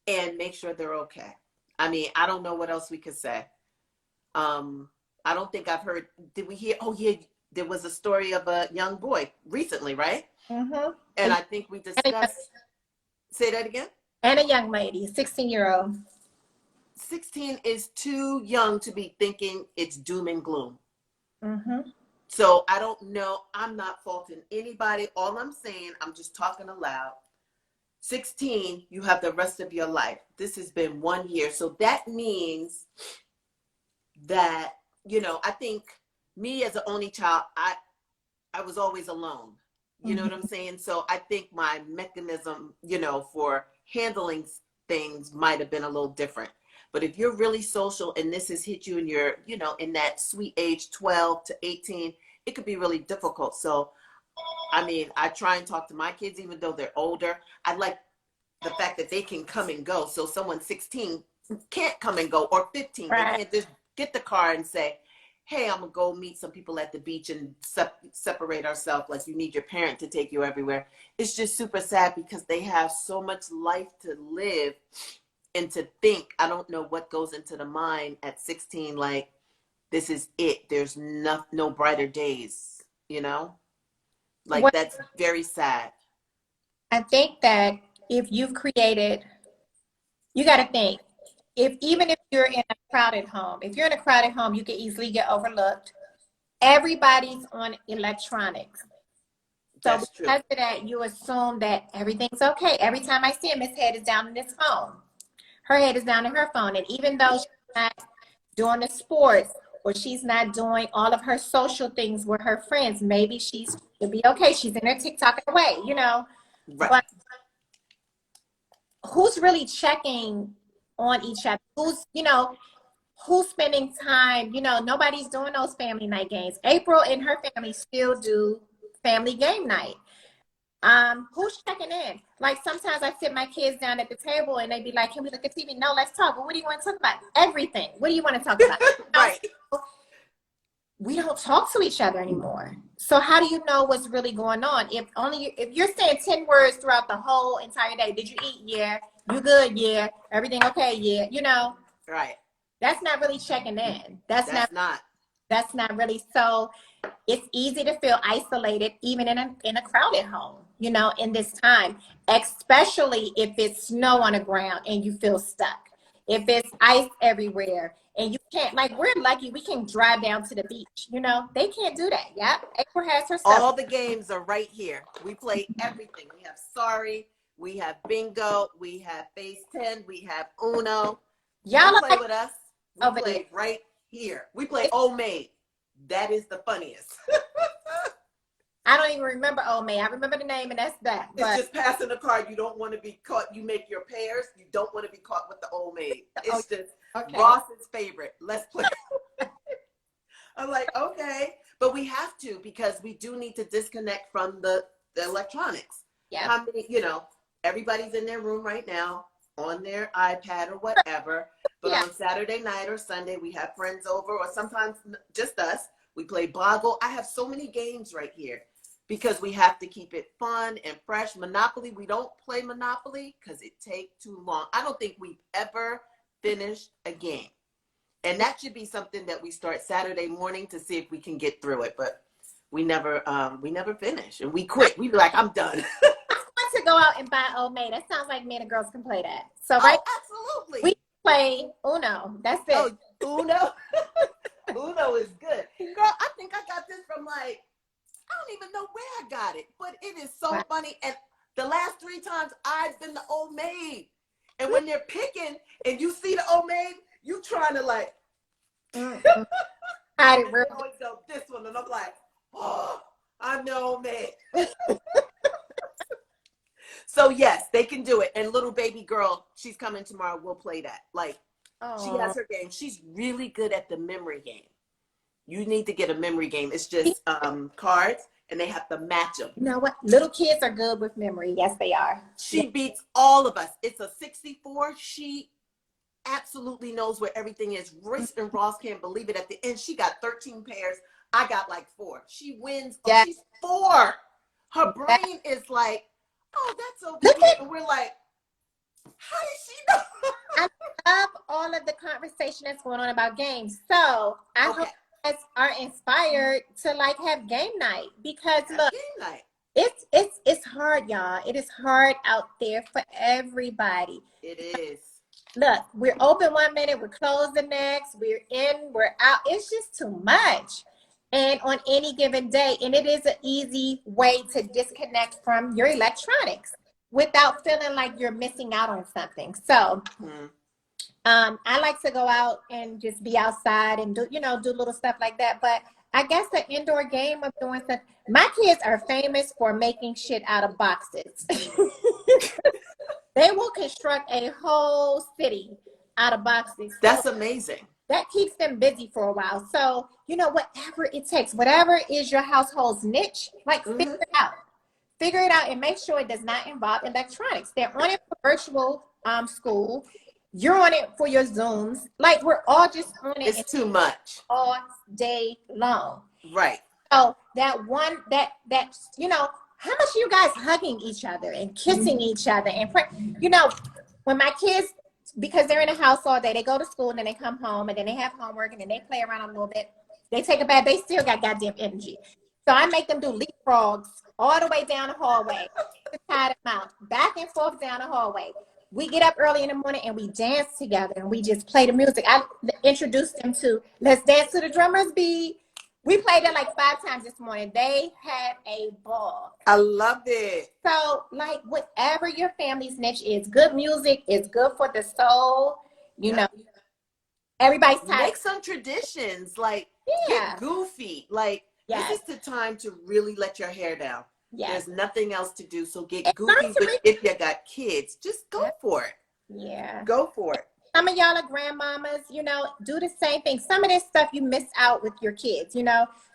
and make sure they're okay. I mean, I don't know what else we could say. I don't think I've heard, did we hear, oh yeah, there was a story of a young boy recently, right? Mm-hmm. And I think we discussed, say that again? And a young lady, 16-year-old. 16 is too young to be thinking it's doom and gloom. Mm-hmm. So I don't know. I'm not faulting anybody. All I'm saying, I'm just talking aloud. 16, you have the rest of your life. This has been 1 year. So that means that, you know, I think me as an only child, I was always alone. You know what I'm saying? So I think my mechanism, you know, for handling things might have been a little different. But if you're really social and this has hit you in your, you know, in that sweet age 12 to 18, it could be really difficult. So, I mean, I try and talk to my kids, even though they're older. I like the fact that they can come and go. So someone 16 can't come and go, or 15. Right. They can't just get the car and say, hey, I'm going to go meet some people at the beach and separate ourselves like you need your parent to take you everywhere. It's just super sad because they have so much life to live and to think. I don't know what goes into the mind at 16, like, this is it. There's no brighter days, you know? Like, Well, that's very sad. I think that if you've created, you got to think, even if you're in a crowded home, if you're in a crowded home, you can easily get overlooked. Everybody's on electronics. So That's true. because of that, you assume that everything's okay. Every time I see him, his head is down in his phone. Her head is down in her phone. And even though she's not doing the sports or she's not doing all of her social things with her friends, maybe she'll be okay. She's in her TikTok away, you know. Right. But who's really checking on each other? Who's spending time? You know, nobody's doing those family night games. April and her family still do family game night. Who's checking in? Like, sometimes I sit my kids down at the table and they be like, can we look at TV? No, let's talk. Well, what do you want to talk about? Everything. What do you want to talk about? Right. We don't talk to each other anymore. So how do you know what's really going on? If you're saying 10 words throughout the whole entire day, did you eat? Yeah. You good? Yeah. Everything okay? Yeah. You know, Right. that's not really checking in. That's not really. So it's easy to feel isolated, even in a crowded home, you know, in this time, especially if it's snow on the ground and you feel stuck. If it's ice everywhere and you can't, like, we're lucky we can drive down to the beach, you know, they can't do that. Yep. April has her stuff. All the games are right here. We play everything. We have Sorry, we have Bingo, we have Phase 10, we have Uno. Y'all play with us. We over play there. right here. We play Old Maid. That is the funniest. I don't even remember Old May. I remember the name and that's that. It's just passing the card. You don't want to be caught. You make your pairs. You don't want to be caught with the Old Maid. It's just Ross's favorite. Let's play. I'm like, okay. But we have to, because we do need to disconnect from the electronics. Yeah. How many, you know, everybody's in their room right now on their iPad or whatever. But on Saturday night or Sunday, we have friends over, or sometimes just us. We play Boggle. I have so many games right here because we have to keep it fun and fresh. Monopoly, we don't play Monopoly because it takes too long. I don't think we've ever finished a game. And that should be something that we start Saturday morning to see if we can get through it. But we never finish, and we quit. We be like, I'm done. I want to go out and buy Old Maid. That sounds like me and the girls can play that. So right, absolutely. we play Uno. That's it. Oh, Uno. Uno is good. Girl, I think I got this from like, I don't even know where I got it, but it is so funny. And the last 3 times I've been the Old Maid. And when they're picking and you see the Old Maid, you trying to like, I really always go this one. And I'm like, oh, I'm the Old Maid. So yes, they can do it. And little baby girl, she's coming tomorrow. We'll play that. Like, she has her game. She's really good at the memory game. You need to get a memory game. It's just cards, and they have to match them. You know what? Little kids are good with memory. Yes, they are. She beats all of us. It's a 64. She absolutely knows where everything is. Royce and Ross can't believe it. At the end, she got 13 pairs. I got like 4. She wins. Oh, she's 4. Her brain is like, oh, that's okay. And we're like, how did she know? I love all of the conversation that's going on about games. So I hope you guys are inspired to like have game night, because look, game night. It's hard, y'all. It is hard out there for everybody. It is. Look, we're open one minute, we're closed the next, we're in, we're out. It's just too much. And on any given day, and it is an easy way to disconnect from your electronics without feeling like you're missing out on something. So I like to go out and just be outside and do little stuff like that. But I guess the indoor game of doing stuff, my kids are famous for making shit out of boxes. They will construct a whole city out of boxes. That's amazing. That keeps them busy for a while. So, whatever it takes, whatever is your household's niche, like figure it out. Figure it out and make sure it does not involve electronics. They're on it for virtual school. You're on it for your Zooms. Like, we're all just on it. It's too much. All day long. Right. So how much are you guys hugging each other and kissing each other? And, when my kids, because they're in the house all day, they go to school and then they come home and then they have homework and then they play around a little bit. They take a bath. They still got goddamn energy. So I make them do leapfrogs all the way down the hallway, tie them out, back and forth down the hallway. We get up early in the morning and we dance together and we just play the music. I introduced them to Let's Dance to the Drummer's Beat. We played it like 5 times this morning. They had a ball. I love it. So, like, whatever your family's niche is, good music is good for the soul. Everybody's tired. Make some traditions. Like, get goofy. Like, this is the time to really let your hair down. There's nothing else to do. So get goofy. If you got kids, just go for it. Yeah. Go for it. Some of y'all are grandmamas, do the same thing. Some of this stuff you miss out with your kids,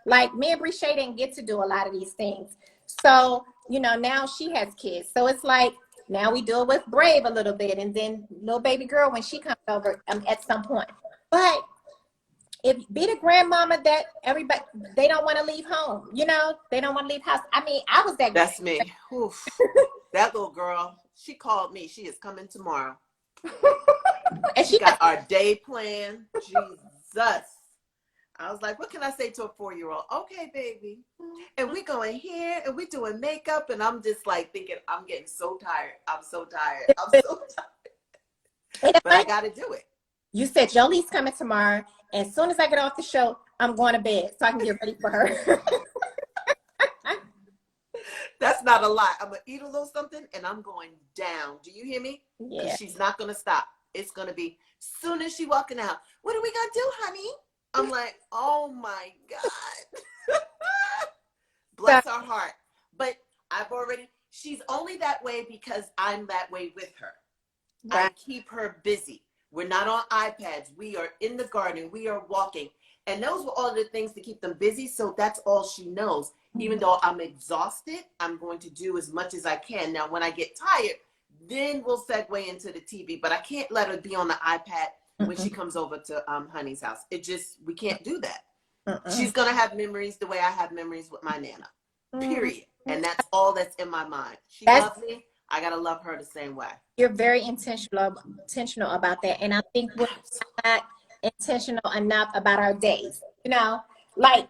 like me and Bree didn't get to do a lot of these things. So, now she has kids. So it's like, now we do it with Brave a little bit. And then little baby girl, when she comes over at some point. But be the grandmama that everybody, they don't want to leave home. They don't want to leave house. I mean, I was that. That's me. Oof. That little girl, she called me. She is coming tomorrow. And she got our day plan. Jesus. I was like, what can I say to a 4-year-old? Okay, baby. And we going here and we doing makeup. And I'm just like thinking, I'm getting so tired. I'm so tired. But I got to do it. You said Jolie's coming tomorrow. And as soon as I get off the show, I'm going to bed so I can get ready for her. That's not a lie. I'm going to eat a little something and I'm going down. Do you hear me? Yeah. She's not going to stop. It's going to be soon as she walking out. What are we going to do, honey? I'm like, oh my God. Bless her heart. But she's only that way because I'm that way with her. Right. I keep her busy. We're not on iPads. We are in the garden. We are walking. And those were all the things to keep them busy. So that's all she knows. Even though I'm exhausted, I'm going to do as much as I can. Now, when I get tired, then we'll segue into the TV. But I can't let her be on the iPad when she comes over to Honey's house. We can't do that. She's going to have memories the way I have memories with my Nana, period. And that's all that's in my mind. She loves me. I got to love her the same way. You're very intentional about that. And I think we're not intentional enough about our days. You know, like,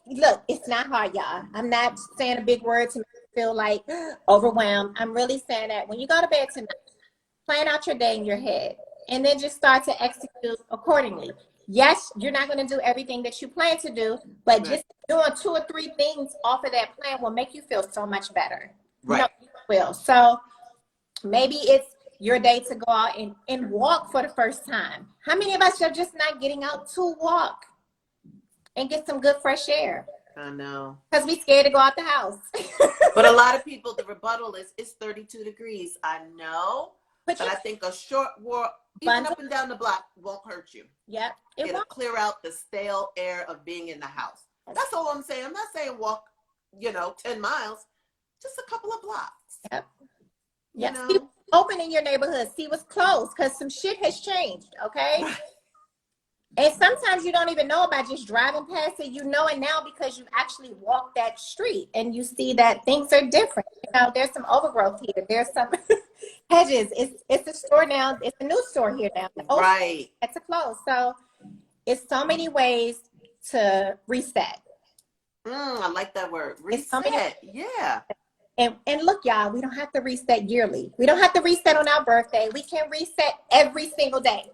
look, it's not hard, y'all. I'm not saying a big word to make you feel like overwhelmed. I'm really saying that when you go to bed tonight, plan out your day in your head and then just start to execute accordingly. Yes, you're not going to do everything that you plan to do, but just doing 2 or 3 things off of that plan will make you feel so much better. Right. You know, it will. So maybe it's your day to go out and walk for the first time. How many of us are just not getting out to walk and get some good fresh air? I know. Because we scared to go out the house. But a lot of people, the rebuttal is, it's 32 degrees. I know. But I think a short walk, even up and down the block, won't hurt you. Yep. It'll clear out the stale air of being in the house. That's all I'm saying. I'm not saying walk, 10 miles. Just a couple of blocks. Yep. Yep. See what's open in your neighborhood. See what's closed, because some shit has changed, okay? And sometimes you don't even know about just driving past it. You know it now because you actually walk that street and you see that things are different. There's some overgrowth here. There's some hedges. It's a store now. It's a new store here now. Right. It's a close. So it's so many ways to reset. I like that word. Reset. Yeah. And look, y'all, we don't have to reset yearly. We don't have to reset on our birthday. We can reset every single day.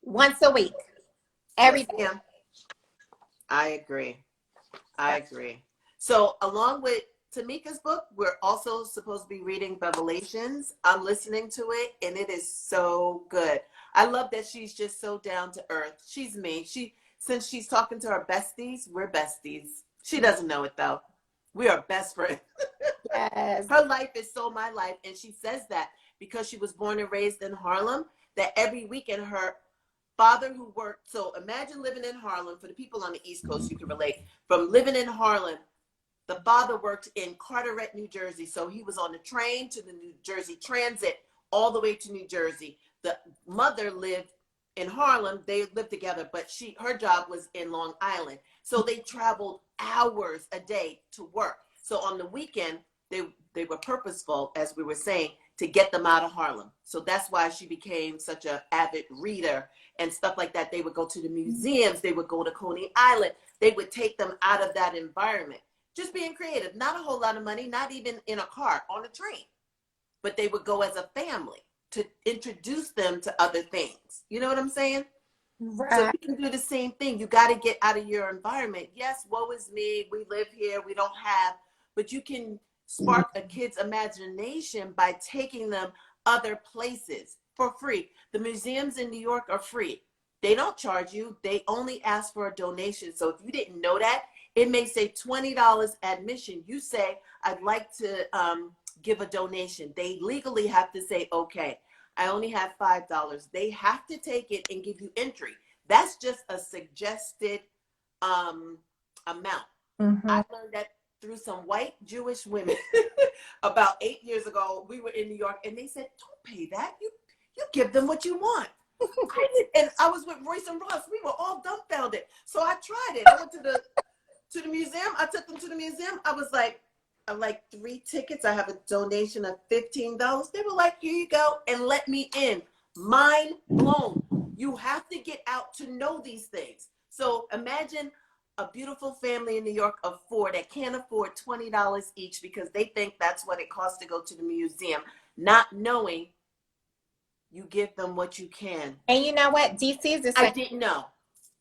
Once a week. Every day. Yeah. I agree. So along with Tomeeka's book, we're also supposed to be reading Revelations. I'm listening to it and it is so good. I love that she's just so down to earth. She's me. Since she's talking to her besties, we're besties. She doesn't know it though. We are best friends. Yes. Her life is so my life. And she says that because she was born and raised in Harlem, that every weekend her father who worked, so imagine living in Harlem. For the people on the East Coast, you can relate. From living in Harlem, the father worked in Carteret, New Jersey. So he was on the train to the New Jersey Transit all the way to New Jersey. The mother lived in Harlem. They lived together, but her job was in Long Island. So they traveled hours a day to work. So on the weekend, they were purposeful, as we were saying, to get them out of Harlem. So that's why she became such an avid reader and stuff like that. They would go to the museums. They would go to Coney Island. They would take them out of that environment. Just being creative. Not a whole lot of money, not even in a car, on a train. But they would go as a family to introduce them to other things. You know what I'm saying? Right. So you can do the same thing. You got to get out of your environment. Yes, woe is me. We live here. We don't have. But you can spark a kid's imagination by taking them other places for free. The museums in New York are free. They don't charge you. They only ask for a donation. So if you didn't know that, it may say $20 admission. You say, I'd like to give a donation. They legally have to say, okay, I only have $5. They have to take it and give you entry. That's just a suggested amount. Mm-hmm. I learned that through some white Jewish women about 8 years ago. We were in New York and they said, don't pay that. You give them what you want. And I was with Royce and Ross. We were all dumbfounded. So I tried it. I went to the museum. I took them to the museum. I was like, I like 3 tickets. I have a donation of $15. They were like, here you go, and let me in. Mind blown. You have to get out to know these things. So imagine a beautiful family in New York of 4 that can't afford $20 each because they think that's what it costs to go to the museum, not knowing you give them what you can. And you know what? DC is the same. I didn't know.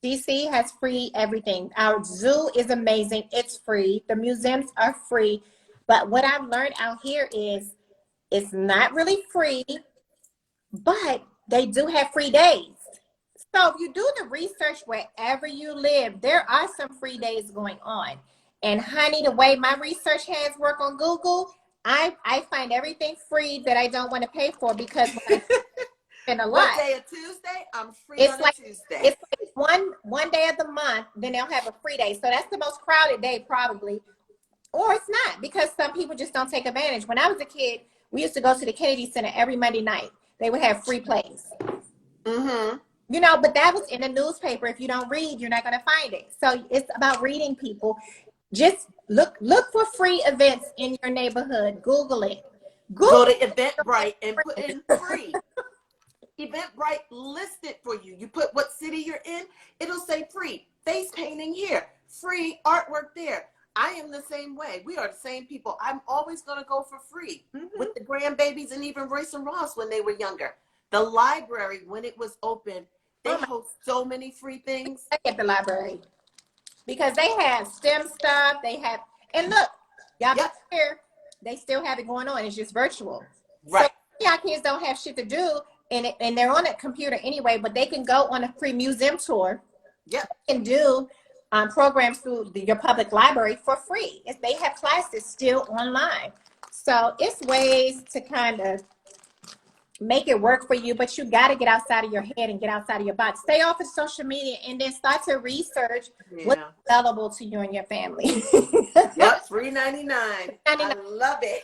DC has free everything. Our zoo is amazing. It's free. The museums are free. But what I've learned out here is it's not really free, but they do have free days. So if you do the research wherever you live, there are some free days going on. And honey, the way my research hands work on Google, I find everything free that I don't want to pay for because when I spend a lot. What day of Tuesday? I'm free on a Tuesday. It's like one day of the month, then they'll have a free day. So that's the most crowded day probably. Or it's not, because some people just don't take advantage. When I was a kid, we used to go to the Kennedy Center every Monday night. They would have free plays. Mm-hmm. You know, but that was in a newspaper. If you don't read, you're not going to find it. So it's about reading, people. Just look for free events in your neighborhood. Google it. Go Google to Eventbrite and put in free. Eventbrite lists it for you. You put what city you're in, it'll say free. Face painting here, free artwork there. I am the same way. We are the same people. I'm always going to go for free with the grandbabies and even Royce and Ross when they were younger. The library, when it was open, they host so many free things. at the library because they have STEM stuff. They have, and look, y'all here, they still have it going on. It's just virtual. Right. So y'all kids don't have shit to do, and they're on a computer anyway, but they can go on a free museum tour. Yep. And do programs through your public library for free. If they have classes still online. So it's ways to kind of make it work for you, but you got to get outside of your head and get outside of your box. Stay off of social media and then start to research what's available to you and your family. Yep, free 99. I love it.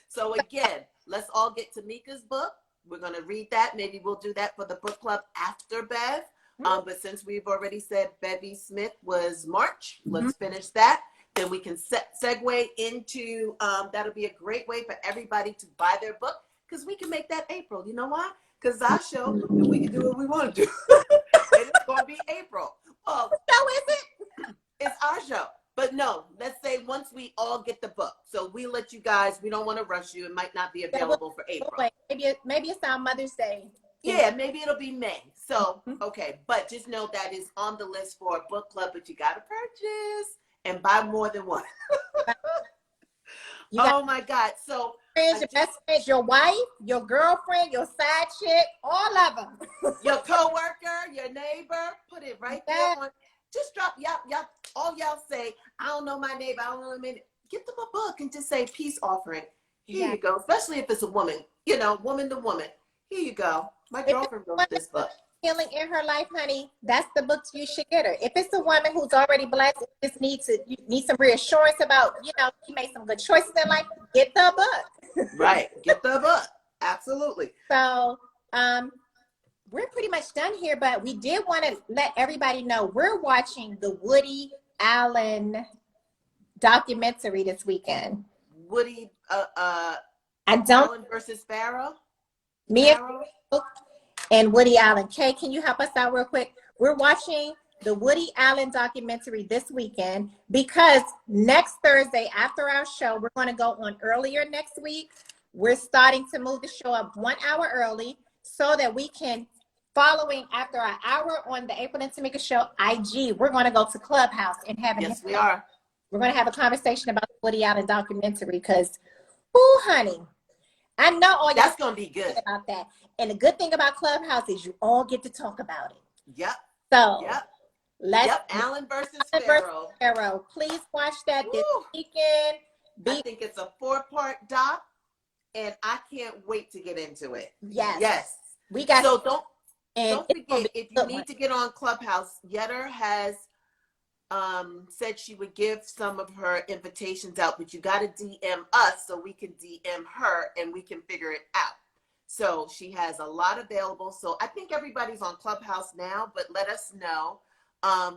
So again, let's all get Tomeeka's book. We're going to read that. Maybe we'll do that for the book club after Bev. But since we've already said Bevy Smith was March, let's finish that. Then we can segue into, that'll be a great way for everybody to buy their book because we can make that April. You know why? Because our show, and we can do what we want to do. And it's going to be April. Well, so is it? It's our show. But no, let's say once we all get the book. So we let you guys, we don't want to rush you. It might not be available for April. Maybe it's on Mother's Day. Yeah, maybe it'll be May. So, okay. But just know that is on the list for a book club, but you got to purchase and buy more than one. Oh, my God. So, friends, your best friends, your wife, your girlfriend, your side chick, all of them. Your coworker, your neighbor, put it right there on. Just drop, y'all, all y'all say, I don't know my neighbor, I don't know my neighbor. Get them a book and just say peace offering. Here you go. Especially if it's a woman, woman to woman. Here you go. My girlfriend wrote this book. Healing in her life, honey, that's the book you should get her. If it's a woman who's already blessed, just need some reassurance about, she made some good choices in life, get the book. Right. Get the book. Absolutely. So, we're pretty much done here, but we did want to let everybody know we're watching the Woody Allen documentary this weekend. Woody, Allen versus Pharaoh. And Woody Allen. Kay, can you help us out real quick? We're watching the Woody Allen documentary this weekend because next Thursday after our show, we're going to go on earlier next week. We're starting to move the show up 1 hour early so that we can, following after an hour on the April and Tomeeka Show IG, we're going to go to Clubhouse and have we are. We're going to have a conversation about the Woody Allen documentary because, ooh, honey, I know all y'all. That's going to be good about that. And the good thing about Clubhouse is you all get to talk about it. Yep. So let's Allen versus Pharaoh. Please watch that this weekend. I think it's a 4-part doc, and I can't wait to get into it. Yes. We got. So don't forget, if you need to get on Clubhouse, Yetter has said she would give some of her invitations out, but you got to DM us so we can DM her and we can figure it out. So she has a lot available. So I think everybody's on Clubhouse now, but let us know.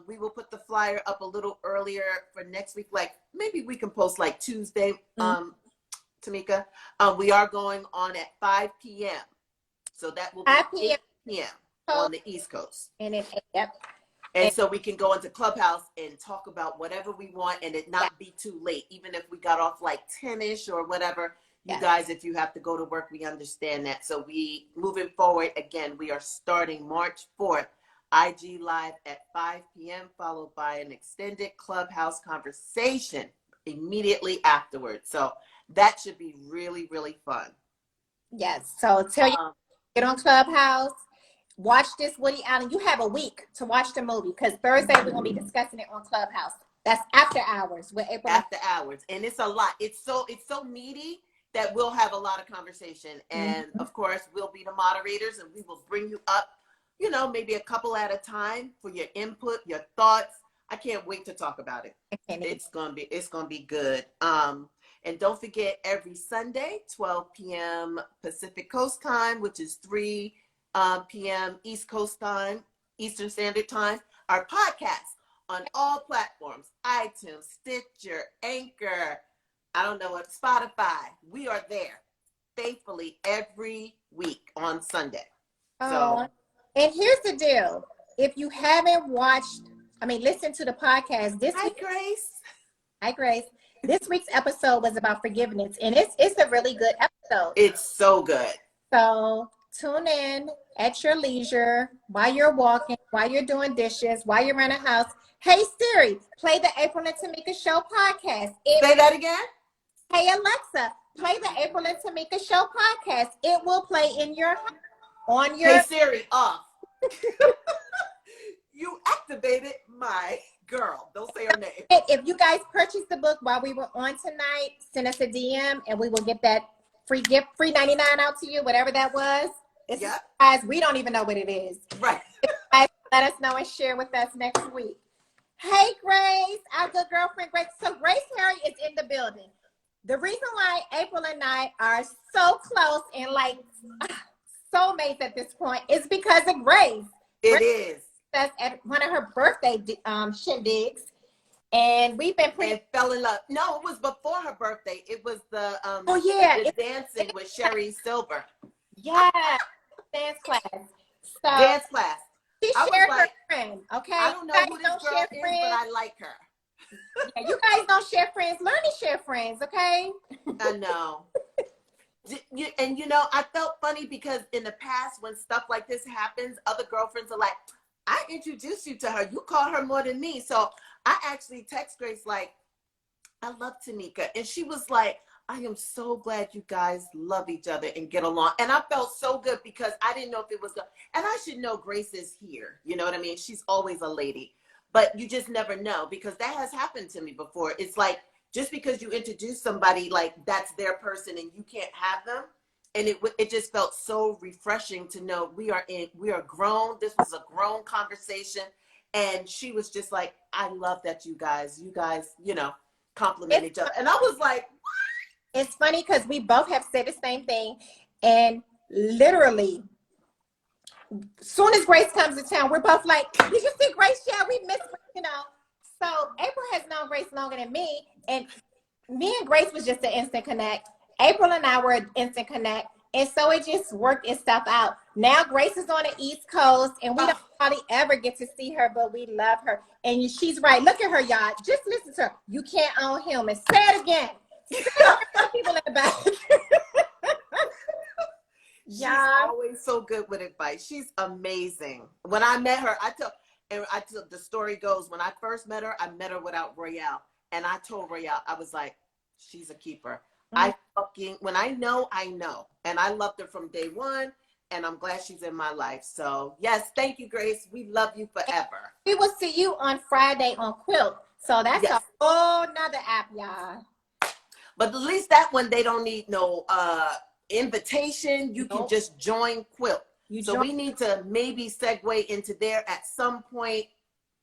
We will put the flyer up a little earlier for next week. Like maybe we can post like Tuesday, Tomeeka. We are going on at 5 p.m. So that will be 8 p.m. on the East Coast. And so we can go into Clubhouse and talk about whatever we want and it not be too late. Even if we got off like 10-ish or whatever, you guys, if you have to go to work, we understand that. So moving forward, again, we are starting March 4th, IG Live at 5 p.m., followed by an extended Clubhouse conversation immediately afterwards. So that should be really, really fun. Yes. So get on Clubhouse. Watch this Woody Allen. You have a week to watch the movie because Thursday we're going to be discussing it on Clubhouse. That's after hours with April. After hours. And it's a lot. It's so meaty that we'll have a lot of conversation. And of course, we'll be the moderators and we will bring you up, maybe a couple at a time for your input, your thoughts. I can't wait to talk about it. It's going to be good. And don't forget every Sunday, 12 p.m. Pacific Coast time, which is 3 p.m. East Coast time, Eastern Standard Time. Our podcast on all platforms, iTunes, Stitcher, Anchor, I don't know what, Spotify. We are there faithfully every week on Sunday. Oh, and here's the deal. If you haven't listened to the podcast this Hi, week. Grace. Hi, Grace. This week's episode was about forgiveness, and it's a really good episode. It's so good. So tune in at your leisure, while you're walking, while you're doing dishes, while you're around the house. Hey Siri, play the April and Tomeeka Show podcast. Say that again. Hey Alexa, play the April and Tomeeka Show podcast. It will play in your house, on your. Hey Siri, off. You activated my girl. Don't say her name. If you guys purchased the book while we were on tonight, send us a DM and we will get that free gift, free 99 out to you, whatever that was. It's guys, we don't even know what it is. Right. Guys, let us know and share with us next week. Hey Grace, our good girlfriend Grace. So Grace Harry is in the building. The reason why April and I are so close and like soulmates at this point is because of Grace. It is. Us at one of her birthday shindigs, and we've been and fell in love. No, it was before her birthday. It was the the dancing with Sherry Silver. Yeah, dance class. So dance class. She shared her friend. Okay, I don't know who this girl is, but I like her. Yeah, you guys don't share friends. Learn to share friends. Okay. I know. And I felt funny because in the past, when stuff like this happens, other girlfriends are like, I introduced you to her. You call her more than me. So I actually text Grace like, I love Tomeeka. And she was like, I am so glad you guys love each other and get along. And I felt so good because I didn't know if it was good. And I should know Grace is here. You know what I mean? She's always a lady. But you just never know because that has happened to me before. It's like, just because you introduce somebody, like that's their person and you can't have them. And it just felt so refreshing to know we are grown. This was a grown conversation. And she was just like, I love that you guys, compliment each other. And I was like, what? It's funny because we both have said the same thing. And literally, soon as Grace comes to town, we're both like, did you see Grace? Yeah, we miss her, So April has known Grace longer than me. And me and Grace was just an instant connect. April and I were an instant connect. And so it just worked itself out. Now Grace is on the East Coast and we don't probably ever get to see her, but we love her. And she's right. Look at her, y'all. Just listen to her. You can't own him. And say it again. People in the back. She's always so good with advice. She's amazing. When I met her, the story goes, when I first met her, I met her without Royale. And I told Royale, I was like, she's a keeper. When I know, I know. And I loved her from day one. And I'm glad she's in my life. So yes, thank you, Grace. We love you forever. We will see you on Friday on Quilt. So that's a whole nother app, y'all. But at least that one, they don't need no invitation. You can just join Quilt. We need to maybe segue into there at some point.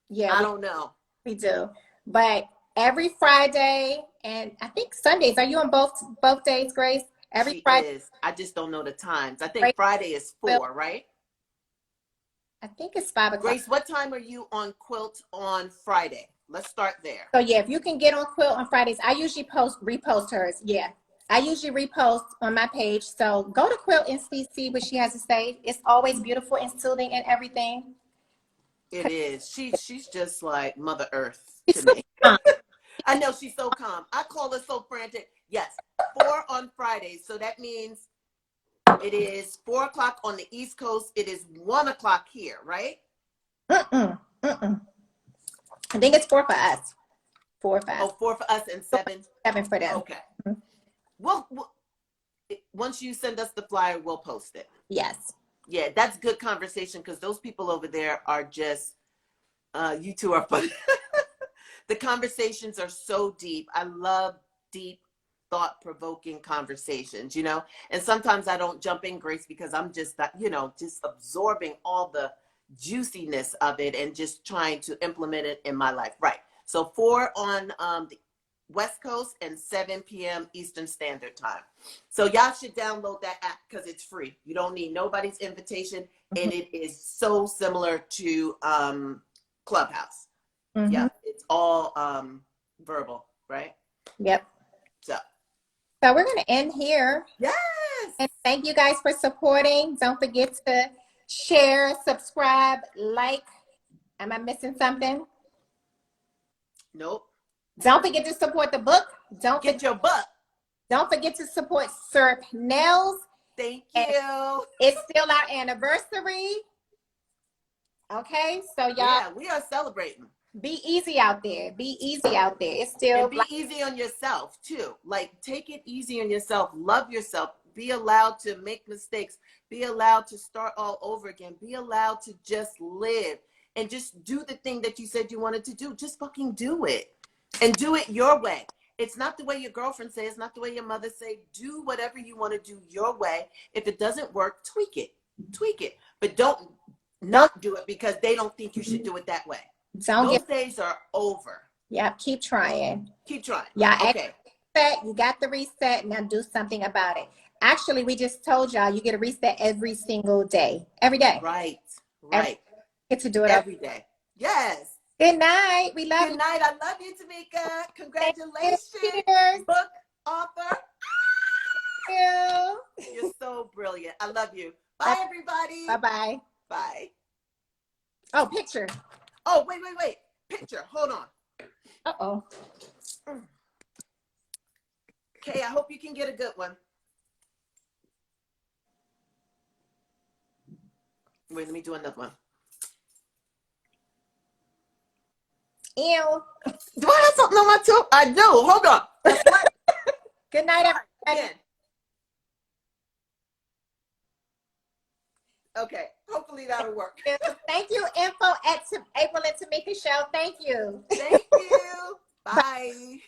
Yeah. I don't know. We do. But every Friday and I think Sundays. Are you on both days, Grace? Every Friday is. I just don't know the times. I think Friday is 4, right? I think it's 5 o'clock. Grace, what time are you on Quilt on Friday? Let's start there. So yeah, if you can get on Quilt on Fridays, I usually repost hers. Yeah. I usually repost on my page. So go to Quilt and see what she has to say. It's always beautiful and soothing and everything. It is. She's just like Mother Earth to me. I know, she's so calm. I call her so frantic. Yes, 4 on Fridays. So that means it is 4 o'clock on the East Coast. It is 1 o'clock here, right? I think it's 4 for us. 4 or 5. Oh, 4 for us and 7? 7 for them. Okay. Well, once you send us the flyer, we'll post it. Yes. Yeah, that's good conversation because those people over there are just, you two are funny. The conversations are so deep. I love deep, thought-provoking conversations, And sometimes I don't jump in, Grace, because I'm just, just absorbing all the juiciness of it and just trying to implement it in my life. Right. So 4 on the West Coast and 7 p.m. Eastern Standard Time. So y'all should download that app because it's free. You don't need nobody's invitation, and it is so similar to Clubhouse. Yeah, it's all verbal, right? Yep. So we're going to end here. Yes. And thank you guys for supporting. Don't forget to share, subscribe, like. Am I missing something? Nope. Don't forget to support the book. Get your book. Don't forget to support Syrup Nails. Thank you. It's still our anniversary. Okay, so y'all. Yeah, we are celebrating. Be easy out there. Be easy out there. It's still. And be easy on yourself too. Like, take it easy on yourself. Love yourself. Be allowed to make mistakes. Be allowed to start all over again. Be allowed to just live and just do the thing that you said you wanted to do. Just fucking do it, and do it your way. It's not the way your girlfriend says. It's not the way your mother say. Do whatever you want to do your way. If it doesn't work, tweak it. Tweak it. But don't not do it because they don't think you should do it that way. Those days are over. Yeah, keep trying. Keep trying. Yeah, okay. You got the reset. Now do something about it. Actually, we just told y'all you get a reset every single day. Every day. Right. Right. Get to do it every day. Yes. Good night. We love you. Good night. I love you, Tomeeka. Congratulations. Cheers. Book author. Thank you. You're so brilliant. I love you. Bye, everybody. Bye-bye. Bye. Oh, picture. Oh, wait. Picture. Hold on. Uh-oh. Okay, I hope you can get a good one. Wait, let me do another one. Ew. Do I have something on my toe? I do. Hold on. Good night, everybody. Okay, hopefully that'll work. Thank you, info at April and Tomeeka Show. Thank you. Thank you. Bye.